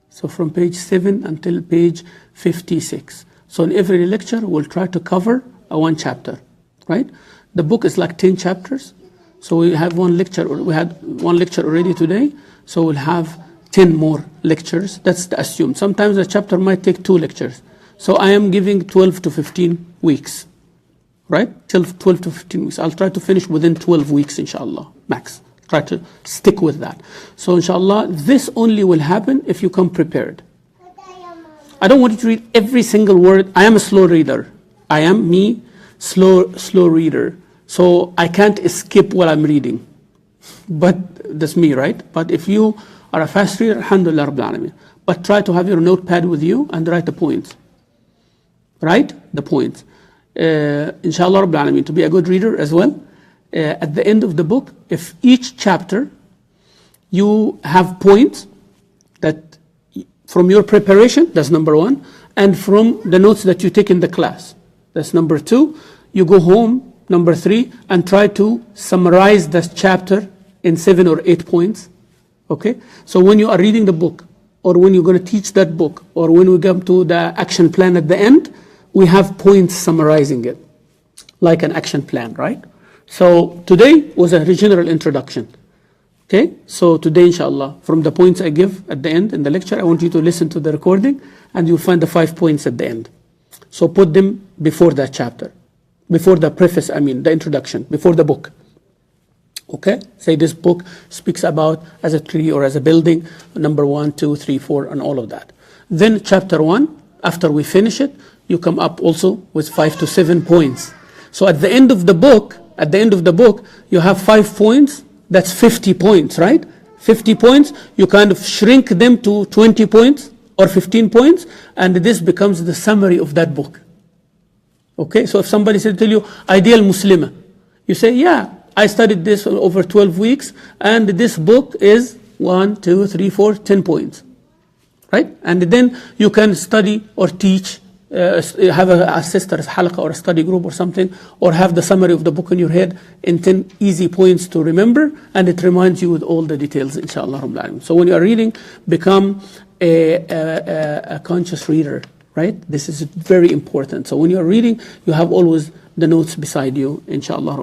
So from page 7 until page 56. So in every lecture, we'll try to cover one chapter, right? The book is like 10 chapters. So we have one lecture, we had one lecture already today. So we'll have 10 more lectures. That's the assume. Sometimes a chapter might take 2 lectures. So I am giving 12 to 15 weeks, right? 12 to 15 weeks. I'll try to finish within 12 weeks, inshallah, max. Try to stick with that. So inshallah, this only will happen if you come prepared. I don't want you to read every single word. I am a slow reader. I am slow reader. So I can't skip what I'm reading. But that's me, right? But if you are a fast reader, alhamdulillah rabbil alameen. But try to have your notepad with you and write the points. Right? The points. Inshallah rabbil alameen, to be a good reader as well. At the end of the book, if each chapter you have points that from your preparation, that's number 1, and from the notes that you take in the class, that's number 2. You go home, number 3, and try to summarize that chapter in 7 or 8 points. Okay? So when you are reading the book, or when you're going to teach that book, or when we come to the action plan at the end, we have points summarizing it, like an action plan, right? So today was a general introduction. Okay? So today, inshallah, from the points I give at the end in the lecture, I want you to listen to the recording, and you'll find the 5 points at the end. So put them before that chapter, before the preface, the introduction, before the book. Okay? Say this book speaks about as a tree or as a building, number 1, 2, 3, 4, and all of that. Then chapter 1, after we finish it, you come up also with 5 to 7 points. So at the end of the book, you have 5 points, that's 50 points, right? 50 points, you kind of shrink them to 20 points or 15 points, and this becomes the summary of that book. Okay, so if somebody said to you, ideal Muslimah, you say, yeah, I studied this over 12 weeks, and this book is 1, 2, 3, 4, 10 points, right? And then you can study or teach have a sister's halqa or a study group or something, or have the summary of the book in your head in 10 easy points to remember, and it reminds you with all the details, inshallah. So when you are reading, become a conscious reader, right? This is very important. So when you are reading, you have always the notes beside you, inshallah.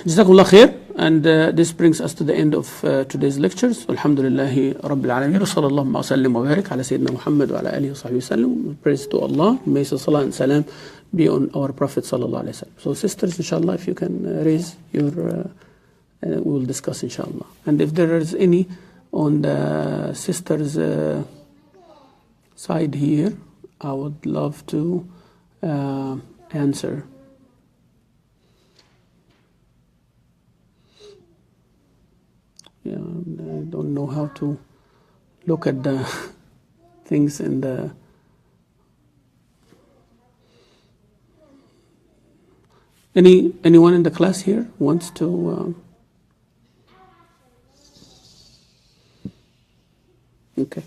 Jazakumullah khair. And this brings us to the end of today's lectures. Alhamdulillahi Rabbil Alameen. Wa sallallahu wa sallim wa barik ala Sayyidina Muhammad wa ala alihi wa sahbihi wa sallam. Praise to Allah. May salah and salam be on our Prophet sallallahu alayhi wa sallam. So sisters, inshallah, if you can raise your, we will discuss inshallah. And if there is any on the sisters' side here, I would love to answer. Yeah, I don't know how to look at the things in the... Anyone in the class here wants to... Okay.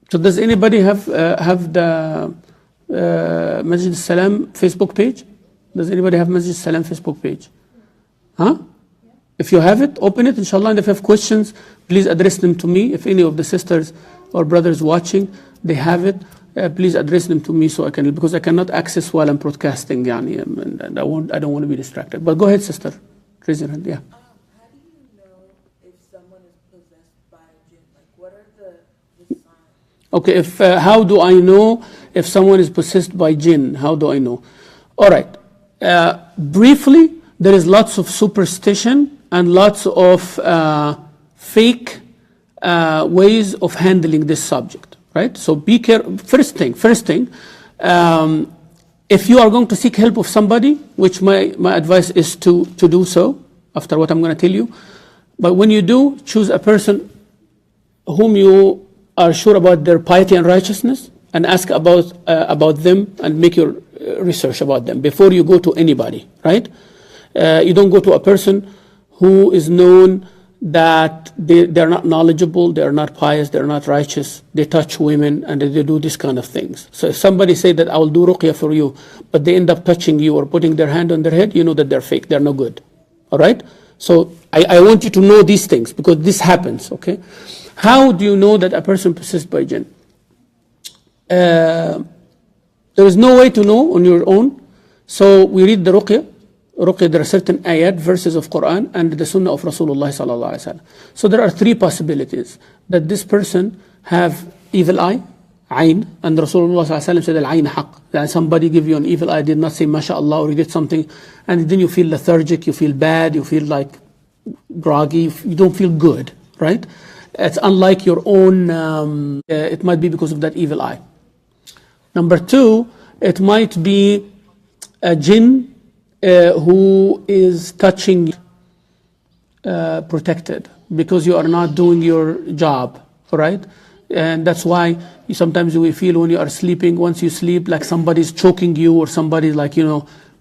So does anybody have the... Masjid As-Salam Facebook page? Does anybody have Masjid As-Salam Facebook page? Huh? If you have it, open it, inshallah. And if you have questions, please address them to me. If any of the sisters or brothers watching, they have it, please address them to me so I can, because I cannot access while I'm broadcasting, yani, and I don't want to be distracted. But go ahead, sister. Raise your hand, yeah. How do you know if someone is possessed by a jinn? Like, what are the signs? Okay, how do I know if someone is possessed by jinn? How do I know? All right. Briefly, there is lots of superstition and lots of fake ways of handling this subject, right? So be careful. First thing, if you are going to seek help of somebody, which my advice is to do so, after what I'm going to tell you. But when you do, choose a person whom you are sure about their piety and righteousness, and ask about them and make your research about them before you go to anybody, right? You don't go to a person who is known that they're not knowledgeable, they're not pious, they're not righteous, they touch women, and they do these kind of things. So if somebody say that I will do ruqya for you, but they end up touching you or putting their hand on their head, you know that they're fake, they're no good, all right? So I want you to know these things, because this happens, okay? How do you know that a person possessed by jinn? There is no way to know on your own. So we read the ruqya. There are certain ayat, verses of Quran, and the sunnah of Rasulullah sallallahu alaihi wasallam. So there are three possibilities that this person have evil eye, ayn, and Rasulullah sallallahu alaihi wasallam said al-ayn haq. That somebody give you an evil eye, did not say mashallah, or you did something, and then you feel lethargic, you feel bad, you feel like groggy, you don't feel good, right? It's unlike your own. It might be because of that evil eye. Number two, it might be a jinn who is touching protected because you are not doing your job, right? And that's why sometimes you will feel when you are sleeping, once you sleep, like somebody's choking you or somebody's like,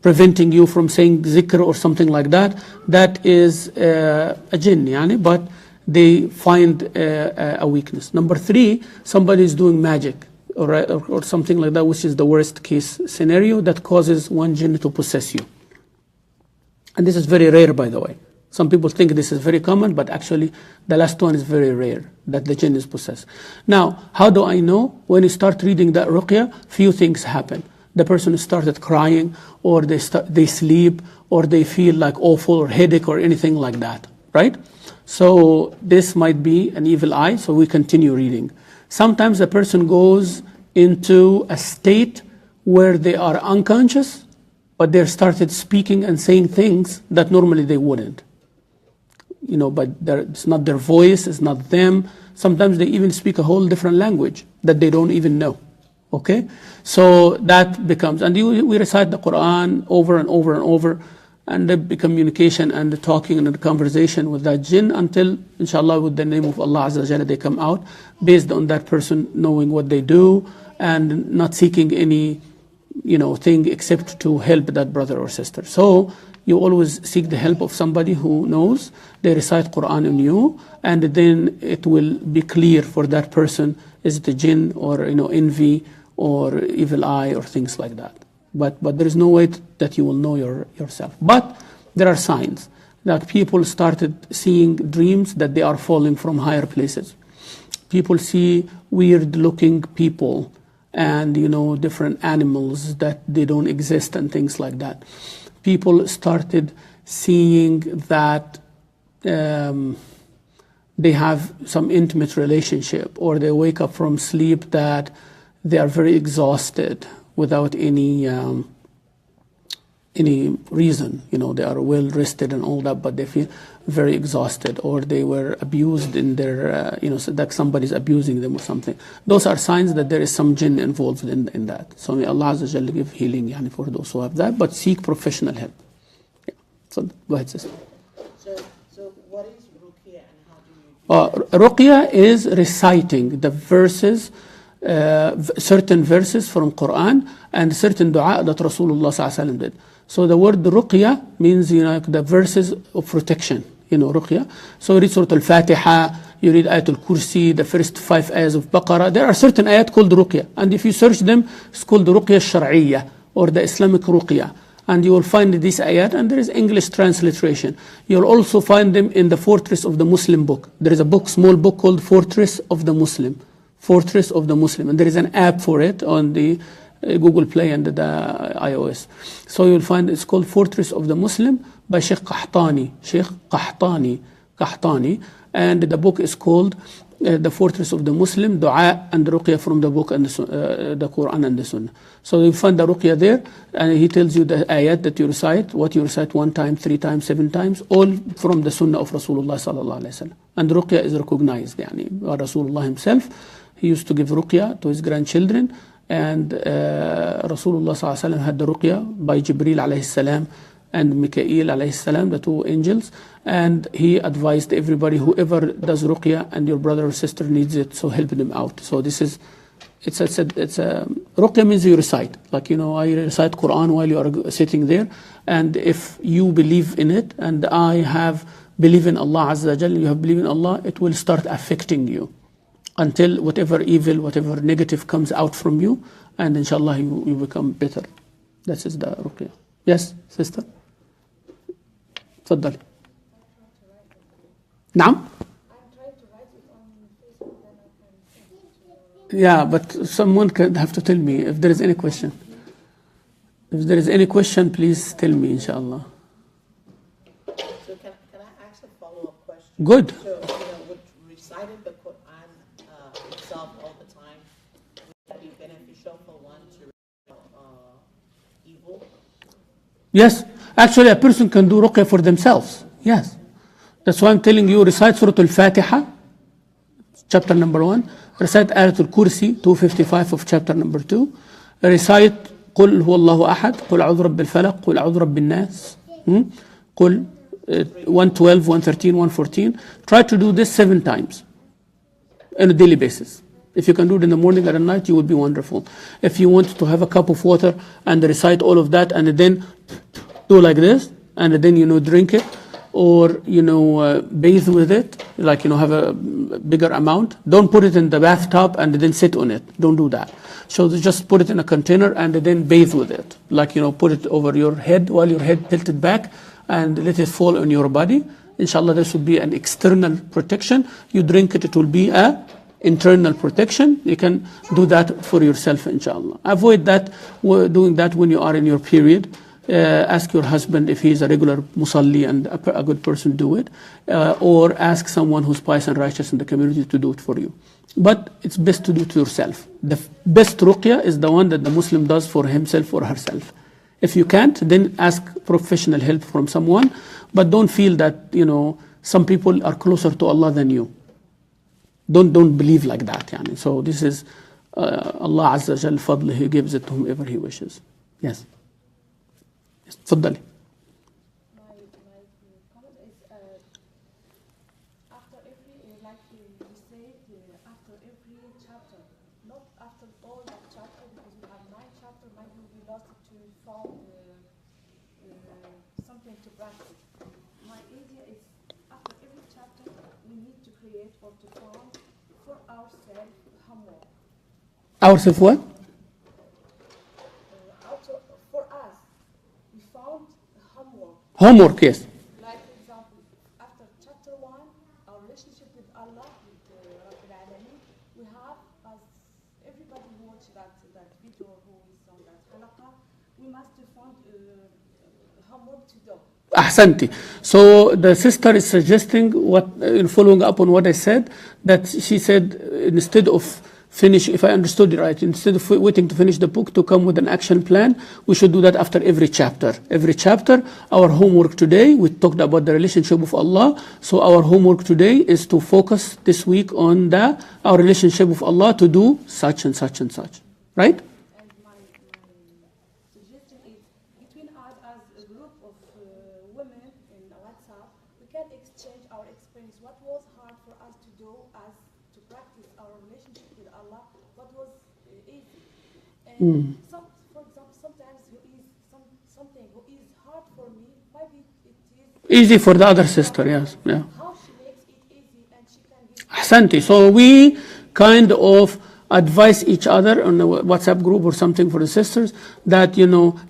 preventing you from saying zikr or something like that. That is a jinn, yani, but they find a weakness. Number three, somebody is doing magic. Or something like that, which is the worst case scenario that causes one jinn to possess you. And this is very rare, by the way. Some people think this is very common, but actually the last one is very rare, that the jinn is possessed. Now, how do I know? When you start reading that ruqya, few things happen. The person started crying, or they sleep, or they feel like awful or headache or anything like that, right? So this might be an evil eye, so we continue reading. Sometimes a person goes into a state where they are unconscious, but they started speaking and saying things that normally they wouldn't. But it's not their voice, it's not them. Sometimes they even speak a whole different language that they don't even know. Okay? So that becomes, and we recite the Quran over and over and over, and the communication and the talking and the conversation with that jinn until, inshallah, with the name of Allah Azza wa Jalla, they come out based on that person knowing what they do and not seeking any, thing except to help that brother or sister. So you always seek the help of somebody who knows. They recite Quran on you, and then it will be clear for that person, is it a jinn or envy or evil eye or things like that. But there is no way that you will know yourself. But there are signs that people started seeing dreams that they are falling from higher places. People see weird looking people and different animals that they don't exist and things like that. People started seeing that they have some intimate relationship, or they wake up from sleep that they are very exhausted without any reason. They are well rested and all that, but they feel very exhausted, or they were abused in their, so that somebody's abusing them or something. Those are signs that there is some jinn involved in that. So may Allah Azza wa Jalla give healing for those who have that, but seek professional help. Yeah. So go ahead, sister. So what is ruqya and how do you do Ruqya is reciting the verses, certain verses from Quran and certain dua that Rasulullah SAW did. So the word ruqya means the verses of protection, ruqya. So you read Surah Al-Fatiha, you read Ayat Al-Kursi, the first 5 ayahs of Baqarah. There are certain ayat called ruqya, and if you search them, it's called ruqya shar'iyya, or the Islamic ruqya. And you will find these ayat, and there is English transliteration. You'll also find them in the Fortress of the Muslim book. There is a book, small book called Fortress of the Muslim. Fortress of the Muslim. And there is an app for it on the Google Play and the iOS. So you'll find it's called Fortress of the Muslim by Shaykh Qahtani. Shaykh Qahtani. And the book is called The Fortress of the Muslim, Dua and Ruqya from the book and the Quran and the Sunnah. So you find the Ruqya there, and he tells you the ayat that you recite, what you recite 1 time, 3 times, 7 times, all from the Sunnah of Rasulullah sallallahu alaihi wasallam. And Ruqya is recognized. Rasulullah himself, he used to give Ruqya to his grandchildren, and Rasulullah sallallahu alaihi wasallam had the Ruqya by Jibril alayhi salam and Mikael alayhi salam, the 2 angels, and he advised everybody, whoever does ruqya and your brother or sister needs it, so help them out. So this is, it's a ruqya means you recite, like I recite Quran while you are sitting there, and if you believe in it, and I believe in Allah Azza wa Jalla, you have believed in Allah, it will start affecting you until whatever evil, whatever negative comes out from you, and inshallah you become better. That is the ruqya. Yes, sister? تفضل. نعم. Yeah, but someone can have to tell me if there is any question. If there is any question, please tell me, inshallah. So can I ask a follow-up question? Good. So, with reciting the Quran itself all the time, would that be beneficial for one to evil? Yes. Actually, a person can do ruqya for themselves. Yes. That's why I'm telling you, recite Surah Al-Fatiha, chapter number 1. Recite Ayat Al-Kursi, 255 of chapter number 2. Recite قل هو الله أحد, قل أعوذ برب الفلق, قل أعوذ برب الناس, قل 112, 113, 114. Try to do this 7 times on a daily basis. If you can do it in the morning and at night, you will be wonderful. If you want to have a cup of water and recite all of that, and then do like this, and then drink it, or bathe with it, like have a bigger amount. Don't put it in the bathtub and then sit on it. Don't do that. So just put it in a container and then bathe with it, like put it over your head while your head tilted back, and let it fall on your body. Inshallah, this will be an external protection. You drink it, it will be a internal protection. You can do that for yourself, inshallah. Avoid doing that when you are in your period. Ask your husband if he is a regular musalli and a good person, do it, or ask someone who's pious and righteous in the community to do it for you. But it's best to do it yourself. The best ruqya is the one that the Muslim does for himself or herself. If you can't, then ask professional help from someone, but don't feel that some people are closer to Allah than you. Don't believe like that. So this is Allah Azza wa Jal fadl, He gives it to whomever He wishes. Yes. تفضلي. My comment is after every like you say after every chapter, not after all the chapter, because we have 9 chapters, maybe we lost to 4 something to practice. My idea is after every chapter we need to create or to form for ourselves homework. Ourselves what? For us, we found homework. Homework, yes. Like for example, after chapter 1, our relationship with Allah, with Rabbil Alameen, we have, as everybody who watched that video who is on that halaqa, we must find homework to do. Ahsanti. So the sister is suggesting what, in following up on what I said, that she said instead of finish, if I understood it right, instead of waiting to finish the book to come with an action plan, we should do that after every chapter. Every chapter, our homework today, we talked about the relationship with Allah, so our homework today is to focus this week on our relationship with Allah to do such and such and such. Right? And my suggestion is between us as a group of women in WhatsApp, we can exchange our experience. What was hard for us to do as to practice our relationship with Allah? What was easy? And for example, sometimes something who is hard for me, maybe it is Easy for the other sister, yes. Yeah. how she makes it easy and she can give. Ahsanti. So we kind of advise each other on a WhatsApp group or something for the sisters that,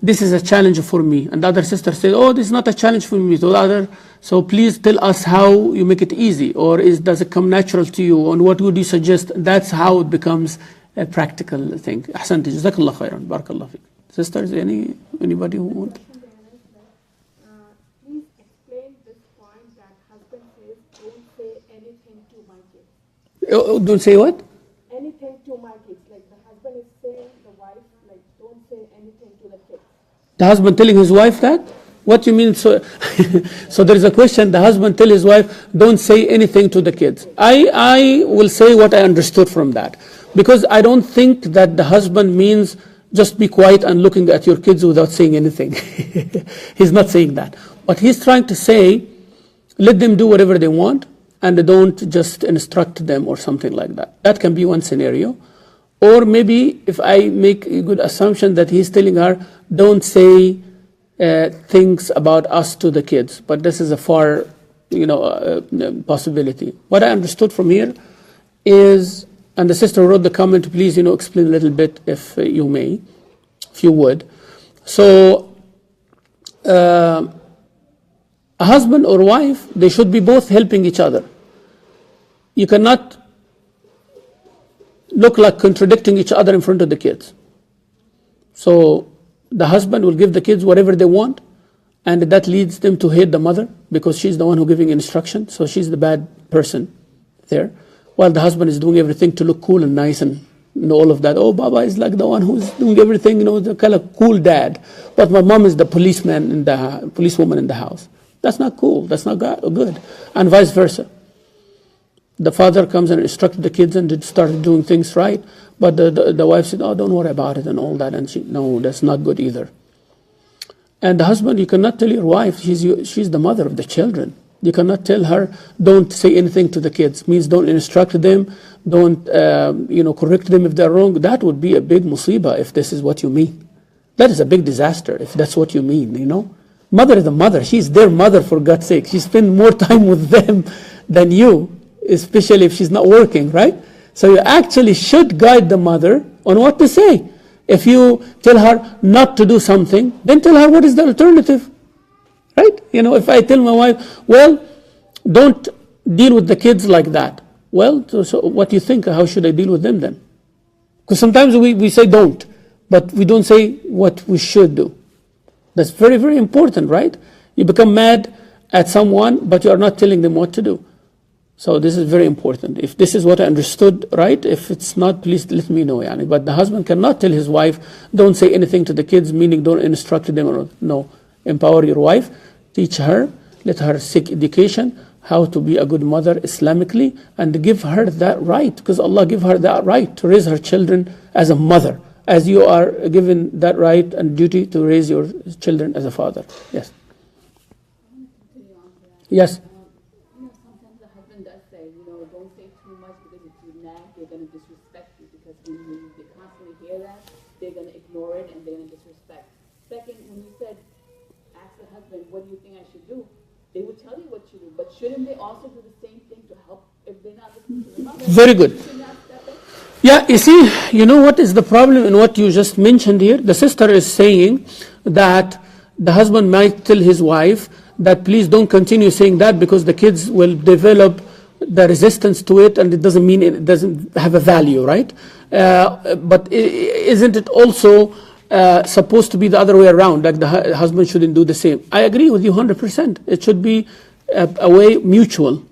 this is a challenge for me. And the other sister says, oh, this is not a challenge for me. So please tell us how you make it easy, or does it come natural to you, and what would you suggest? That's how it becomes a practical thing. Ahsanti. Jazakallah khairan. Barakallah fiqh. Sisters, anybody who want? Please explain this point that husband says, don't say anything to my kids. Don't say what? Anything to my kids. Like the husband is saying the wife, like don't say anything to the kids. The husband telling his wife that? What you mean? So, so there is a question. The husband tell his wife, don't say anything to the kids. I will say what I understood from that. Because I don't think that the husband means just be quiet and looking at your kids without saying anything. He's not saying that. But he's trying to say, let them do whatever they want, and don't just instruct them or something like that. That can be one scenario. Or maybe if I make a good assumption that he's telling her, don't say things about us to the kids. But this is a far, possibility. What I understood from here is, and the sister wrote the comment, please, explain a little bit if you may, if you would. So, a husband or wife, they should be both helping each other. You cannot look like contradicting each other in front of the kids. So the husband will give the kids whatever they want, and that leads them to hate the mother because she's the one who's giving instruction, so she's the bad person there. While the husband is doing everything to look cool and nice and all of that. Oh, Baba is like the one who's doing everything, the kind of cool dad. But my mom is the policewoman in the house. That's not cool. That's not good. And vice versa. The father comes and instructed the kids and started doing things right. But the wife said, oh, don't worry about it and all that. And no, that's not good either. And the husband, you cannot tell your wife, she's the mother of the children. You cannot tell her, don't say anything to the kids. Means don't instruct them, don't correct them if they're wrong. That would be a big musibah if this is what you mean. That is a big disaster if that's what you mean, Mother is a mother. She's their mother, for God's sake. She spends more time with them than you, especially if she's not working, right? So you actually should guide the mother on what to say. If you tell her not to do something, then tell her what is the alternative. Right? If I tell my wife, well, don't deal with the kids like that. Well, so what do you think? How should I deal with them then? Because sometimes we say don't, but we don't say what we should do. That's very, very important, right? You become mad at someone, but you are not telling them what to do. So this is very important. If this is what I understood, right? If it's not, please let me know. But the husband cannot tell his wife, don't say anything to the kids, meaning don't instruct them. No. Empower your wife, teach her, let her seek education, how to be a good mother Islamically, and give her that right, because Allah give her that right to raise her children as a mother, as you are given that right and duty to raise your children as a father. Yes. Yes. Sometimes the husband does say, don't say too much because if you nag, they're going to disrespect you, because when they constantly hear that, they're going to ignore it and they're going to disrespect. Second, when you said ask the husband, what do you think I should do? They would tell you what you do, but shouldn't they also do the same thing to help if they're not listening to the mother? Very good. Yeah, you see, you know what is the problem in what you just mentioned here? The sister is saying that the husband might tell his wife that please don't continue saying that because the kids will develop the resistance to it and it doesn't mean it doesn't have a value, right? But isn't it also supposed to be the other way around, like the husband shouldn't do the same? I agree with you 100%. It should be a way mutual.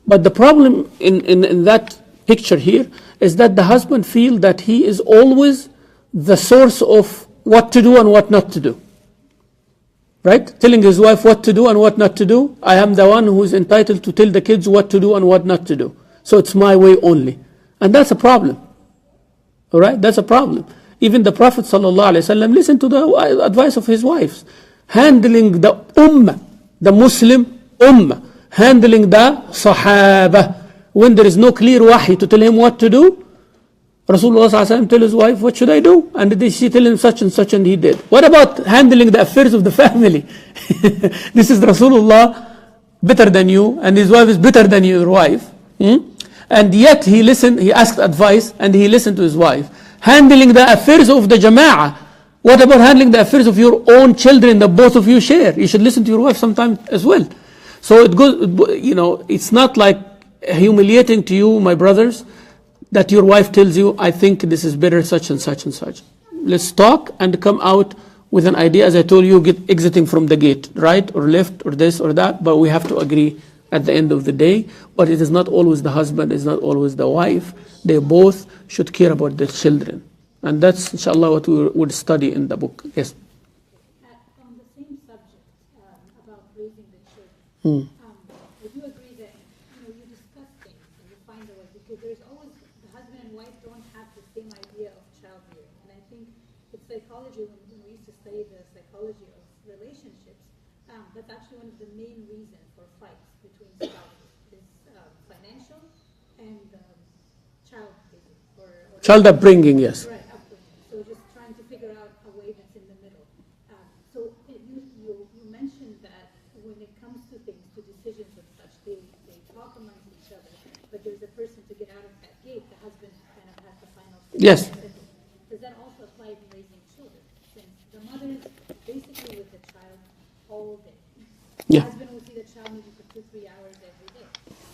But the problem in that picture here is that the husband feels that he is always the source of what to do and what not to do. Right? Telling his wife what to do and what not to do. I am the one who is entitled to tell the kids what to do and what not to do. So it's my way only. And that's a problem. All right? That's a problem. Even the Prophet ﷺ listened to the advice of his wives. Handling the ummah, the Muslim ummah. Handling the Sahaba. When there is no clear wahi to tell him what to do, Rasulullah ﷺ tell his wife, what should I do? And did she tell him such and such, and he did. What about handling the affairs of the family? This is Rasulullah better than you, and his wife is better than your wife. And yet he listened, he asked advice, and he listened to his wife. Handling the affairs of the jama'ah. What about handling the affairs of your own children that both of you share? You should listen to your wife sometime as well. So it goes, you know, it's not like humiliating to you, my brothers, that your wife tells you, I think this is better, such and such and such. Let's talk and come out with an idea, as I told you, exiting from the gate, right or left or this or that, but we have to agree at the end of the day. But it is not always the husband, it's not always the wife. They both should care about their children. And that's, inshallah, what we would study in the book. Yes? On the same subject about raising the children, would you agree that you discuss things and you find a way, because there's always, the husband and wife don't have the same idea of child rearing. And I think it's psychology, when we used to study the psychology of relationships, that's actually one of the main reasons for fights between spouses is financial and child raising. Child upbringing, yes. Right, upbringing. So just trying to figure out a way that's in the middle. So you mentioned that when it comes to things, to decisions and such, they talk amongst each other, but there's a person to get out of that gate. The husband kind of has the final say. Yes. Does that also apply in raising children? Since the mother is basically with the child all day. The Yeah. husband will see the child maybe for 2-3 hours every day.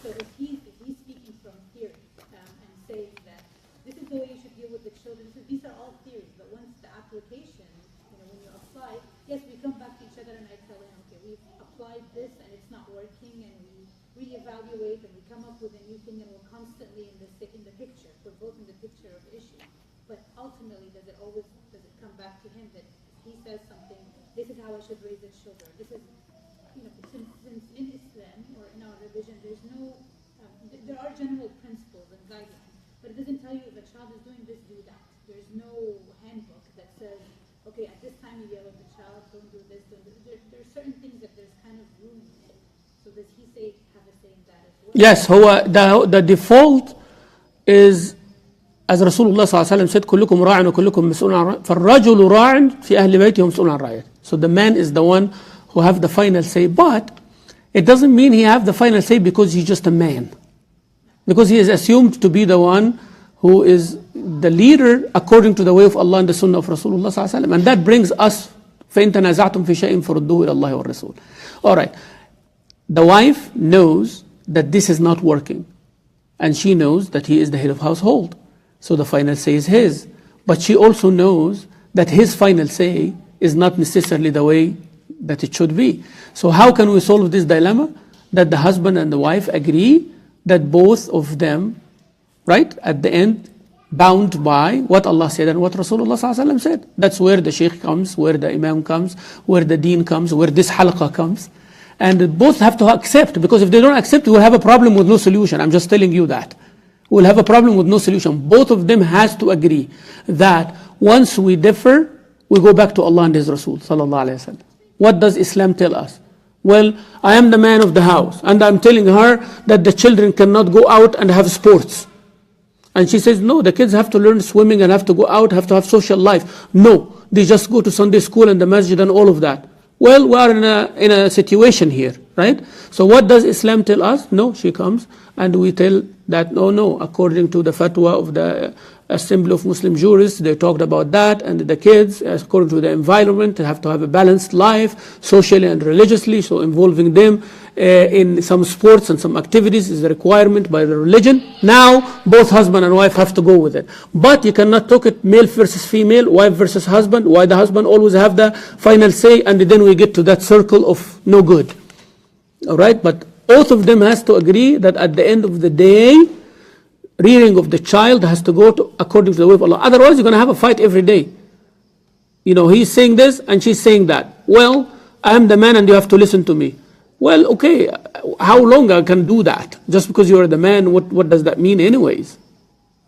So if he's speaking from theory and saying that this is the way you should deal with the children, so these are all theories, but once the application, when you apply, yes, we come back to each other and I tell him, okay, we've applied this and it's not working, and we reevaluate and we come up with a new thing, and we're constantly in the picture. We're both in the picture of the issue. But ultimately, does it come back to him that he says something, this is how I should raise the children? This is, since in Islam or in our religion, there's no, there are general principles and guidelines, but it doesn't tell you if a child is doing this, do that. There's no handbook that says, okay, at this time you yell at the child, don't do this, don't do this. There are certain things that there's kind of room in. So does he have a say in that as well? Yes, the default is, as Rasulullah ﷺ said, كلكم راع وكلكم مسؤول عن رعيته. فالرجل راع في أهل بيته ومسؤول عن رعيته. So the man is the one who have the final say, but it doesn't mean he have the final say because he's just a man. Because he is assumed to be the one who is the leader according to the way of Allah and the Sunnah of Rasulullah ﷺ. And that brings us, فإن تنازعتم في شيء فردوه إلى الله والرسول. All right. The wife knows that this is not working. And she knows that he is the head of household. So the final say is his. But she also knows that his final say is not necessarily the way that it should be. So how can we solve this dilemma? That the husband and the wife agree that both of them, right, at the end, bound by what Allah said and what Rasulullah ﷺ said. That's where the Shaykh comes, where the Imam comes, where the Deen comes, where this halaqah comes. And both have to accept, because if they don't accept, we'll have a problem with no solution. I'm just telling you that. We'll have a problem with no solution. Both of them has to agree that once we differ, we go back to Allah and His Rasul sallallahu alaihi wasallam. What does Islam tell us? Well, I am the man of the house, and I'm telling her that the children cannot go out and have sports. And she says, no, the kids have to learn swimming and have to go out, have to have social life. No, they just go to Sunday school and the masjid and all of that. Well, we are in a situation here, right? So what does Islam tell us? No, she comes, and we tell that, no, according to the fatwa of the Assembly of Muslim Jurists, they talked about that, and the kids, according to the environment, they have to have a balanced life, socially and religiously, so involving them in some sports and some activities is a requirement by the religion. Now, both husband and wife have to go with it. But you cannot talk it male versus female, wife versus husband, why the husband always have the final say, and then we get to that circle of no good. All right, but both of them has to agree that at the end of the day, rearing of the child has to go to, according to the way of Allah. Otherwise, you're going to have a fight every day. You know, he's saying this and she's saying that. Well, I am the man and you have to listen to me. Well, okay, how long I can do that? Just because you're the man, what does that mean anyways?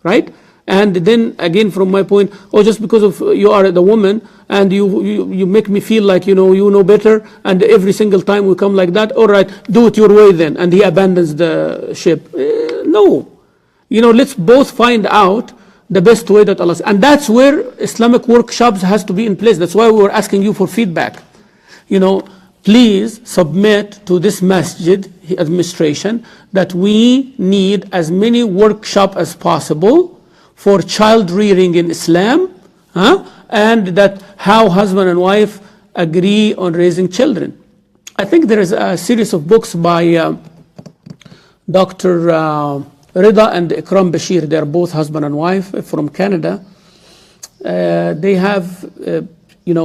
Right? And then again, from my point, just because of you are the woman and you make me feel like you know better, and every single time we come like that, all right, do it your way then, and he abandons the ship. No. Let's both find out the best way that Allah. And that's where Islamic workshops has to be in place. That's why we were asking you for feedback. Please submit to this masjid administration that we need as many workshops as possible for child rearing in Islam, and that how husband and wife agree on raising children. I think there is a series of books by Dr. Rida and Ikram Bashir. They are both husband and wife from Canada. They have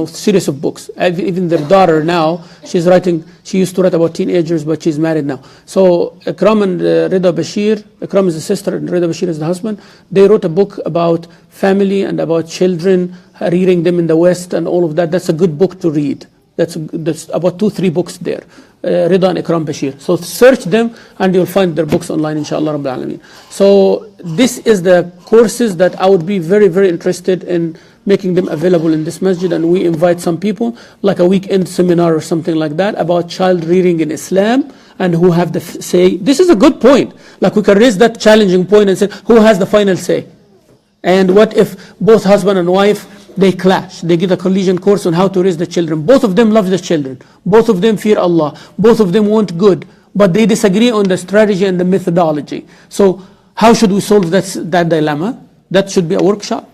series of books. Even their daughter now, she used to write about teenagers, but she's married now. So Ikram and Rida Bashir, Ikram is the sister and Rida Bashir is the husband. They wrote a book about family and about children, rearing them in the West and all of that. That's a good book to read. That's about 2-3 books there. Rida and Ikram Bashir. So search them and you'll find their books online, inshallah Rabbil Alameen. So this is the courses that I would be very, very interested in making them available in this masjid, and we invite some people, like a weekend seminar or something like that, about child rearing in Islam and who have the say. This is a good point. Like we can raise that challenging point and say, who has the final say? And what if both husband and wife, they clash? They get a collision course on how to raise the children. Both of them love the children. Both of them fear Allah. Both of them want good. But they disagree on the strategy and the methodology. So how should we solve that dilemma? That should be a workshop.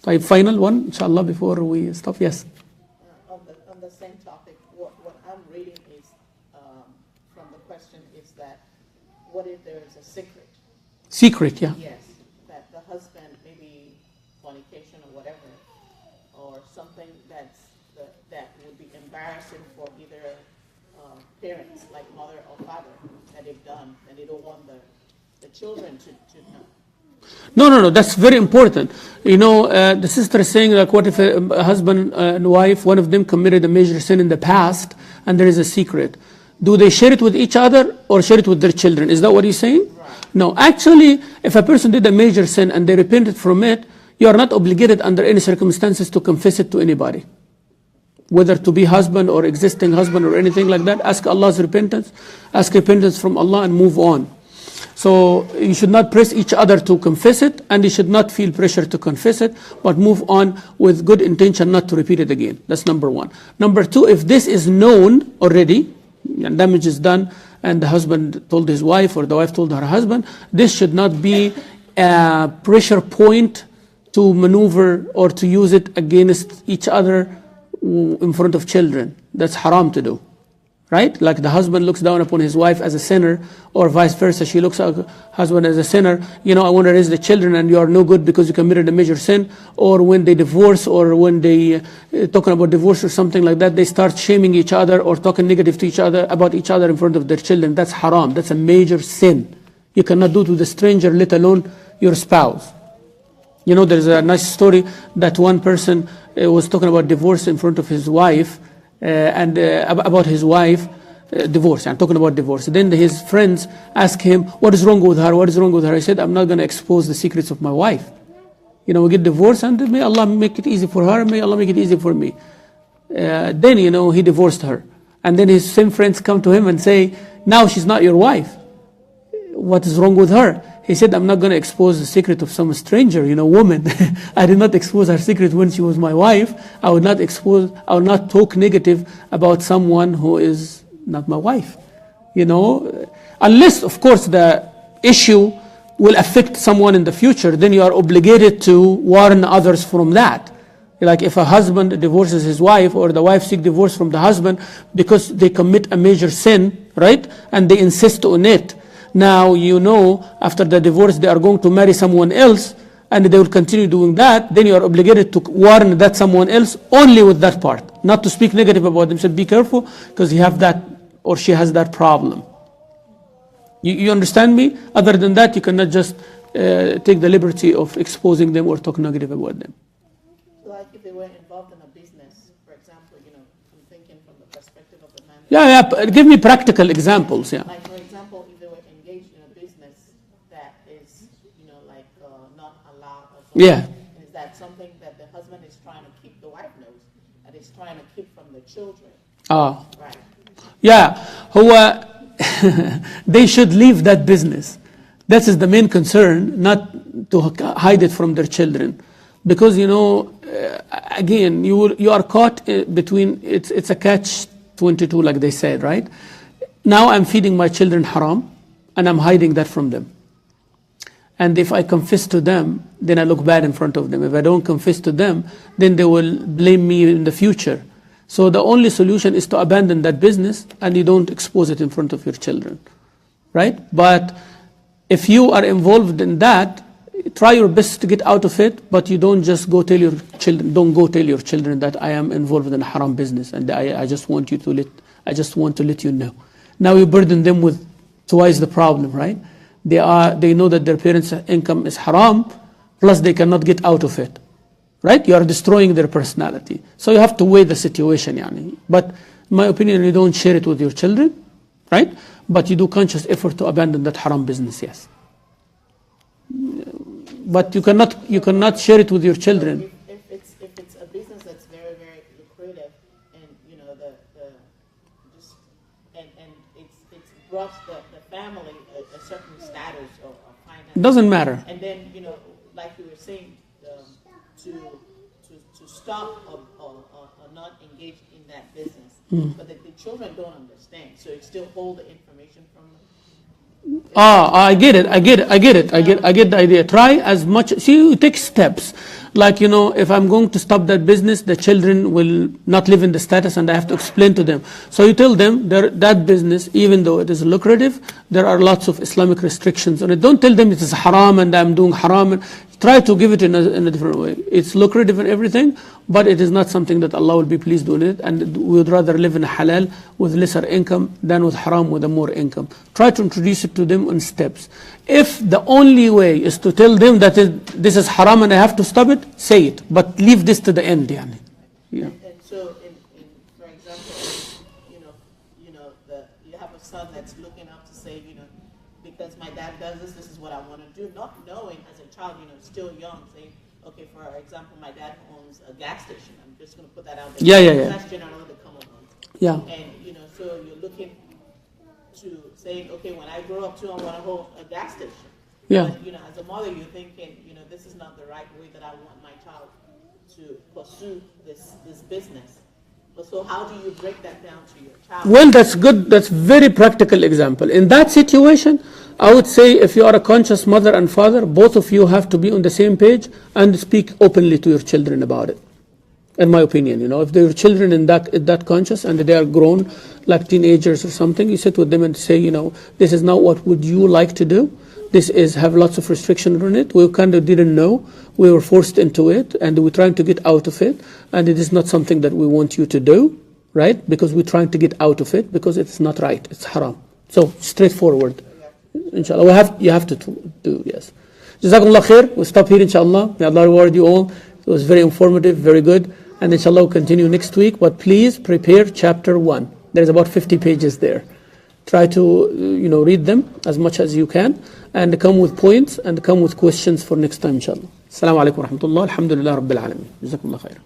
Final one, inshallah, before we stop. Yes. On the same topic, what I'm reading is from the question is that what if there is a secret? Secret, yeah. Yes, that the husband maybe fornication or whatever, or something that would be embarrassing for either parents, like mother or father, that they've done, and they don't want the children to know. No, that's very important. The sister is saying, like, what if a husband and wife, one of them committed a major sin in the past and there is a secret? Do they share it with each other or share it with their children? Is that what he's saying? Right. No, actually, if a person did a major sin and they repented from it, you are not obligated under any circumstances to confess it to anybody. Whether to be husband or existing husband or anything like that, ask Allah's repentance, ask repentance from Allah and move on. So you should not press each other to confess it, and you should not feel pressure to confess it, but move on with good intention not to repeat it again. That's number one. Number two, if this is known already, and damage is done, and the husband told his wife or the wife told her husband, this should not be a pressure point to maneuver or to use it against each other in front of children. That's haram to do. Right? Like the husband looks down upon his wife as a sinner, or vice versa. She looks at her husband as a sinner. I want to raise the children and you are no good because you committed a major sin. Or when they divorce, or when they talking about divorce or something like that, they start shaming each other or talking negative to each other about each other in front of their children. That's haram. That's a major sin. You cannot do to the stranger, let alone your spouse. There's a nice story that one person was talking about divorce in front of his wife. And about his wife, divorce. I'm talking about divorce. Then his friends ask him, what is wrong with her? What is wrong with her? He said, I'm not going to expose the secrets of my wife. We get divorced, and may Allah make it easy for her, may Allah make it easy for me. Then, he divorced her. And then his same friends come to him and say, now she's not your wife. What is wrong with her? He said, I'm not going to expose the secret of some stranger, woman. I did not expose her secret when she was my wife. I would not talk negative about someone who is not my wife. Unless, of course, the issue will affect someone in the future, then you are obligated to warn others from that. Like if a husband divorces his wife, or the wife seeks divorce from the husband because they commit a major sin, right? And they insist on it. Now, after the divorce, they are going to marry someone else, and they will continue doing that. Then you are obligated to warn that someone else only with that part, not to speak negative about them. So be careful, because you have that, or she has that problem. You understand me? Other than that, you cannot just take the liberty of exposing them or talk negative about them. Like if they were involved in a business, for example, I'm thinking from the perspective of the man. Yeah. Give me practical examples. Yeah. Like for example, if they were engaged in a business that is, not allowed. Or something, Yeah. Is that something that the husband is trying to keep, the wife knows, and is trying to keep from the children? Right. Yeah. They should leave that business. That is the main concern, not to hide it from their children. Because, again, you are caught between, it's a catch-22, like they said, right? Now I'm feeding my children haram, and I'm hiding that from them. And if I confess to them, then I look bad in front of them. If I don't confess to them, then they will blame me in the future. So the only solution is to abandon that business, and you don't expose it in front of your children, right? But if you are involved in that, try your best to get out of it, but you don't just go tell your children. Don't go tell your children that I am involved in a haram business, and I just want to let you know. Now you burden them with twice the problem, right? They know that their parents' income is haram, plus they cannot get out of it. Right? You are destroying their personality. So you have to weigh the situation, yani. But in my opinion, you don't share it with your children, right? But you do conscious effort to abandon that haram business, yes. But you cannot share it with your children. If it's a business that's very, very lucrative, and it's brought the family a certain status or finance. Doesn't matter. And then like you were saying, to stop or not engage in that business, but the children don't understand, so you still hold the information from them. I get it. I get the idea. Try as much. See, you take steps. Like, if I'm going to stop that business, the children will not live in the status, and I have to explain to them. So you tell them that business, even though it is lucrative, there are lots of Islamic restrictions on it. Don't tell them it is haram and I'm doing haram. Try to give it in a different way. It's lucrative and everything, but it is not something that Allah will be pleased doing it, and we would rather live in halal with lesser income than with haram with a more income. Try to introduce it to them in steps. If the only way is to tell them that this is haram and I have to stop it, say it, but leave this to the end. Yani. Yeah. And so, for example, you have a son that's looking up to say, because my dad does this, this is what I want to do, not knowing as a child, still young, saying, okay, for example, my dad owns a gas station. I'm just going to put that out there. Yeah. That's generally the common one. Yeah. And, so you're looking to saying, okay, when I grow up too, I want to hold a gas station. Yeah. But, as a mother, you're thinking, this is not the right way that I want my child to pursue this business. But so how do you break that down to your child? Well, that's good. That's very practical example. In that situation, I would say if you are a conscious mother and father, both of you have to be on the same page and speak openly to your children about it. In my opinion, if your children in that conscious and they are grown, like teenagers or something, you sit with them and say, this is not what would you like to do. This have lots of restrictions on it. We kind of didn't know. We were forced into it, and we're trying to get out of it. And it is not something that we want you to do, right? Because we're trying to get out of it because it's not right. It's haram. So straightforward. Inshallah, you have to do, yes. Jazakumullah khair. We'll stop here, inshallah. May Allah reward you all. It was very informative, very good. And inshallah, we'll continue next week. But please prepare chapter 1. There's about 50 pages there. Try to, read them as much as you can, and come with points and come with questions for next time, inshallah. Assalamu alaikum wa rahmatullah. Alhamdulillah Rabbil Alameen. Jazakumullah khair.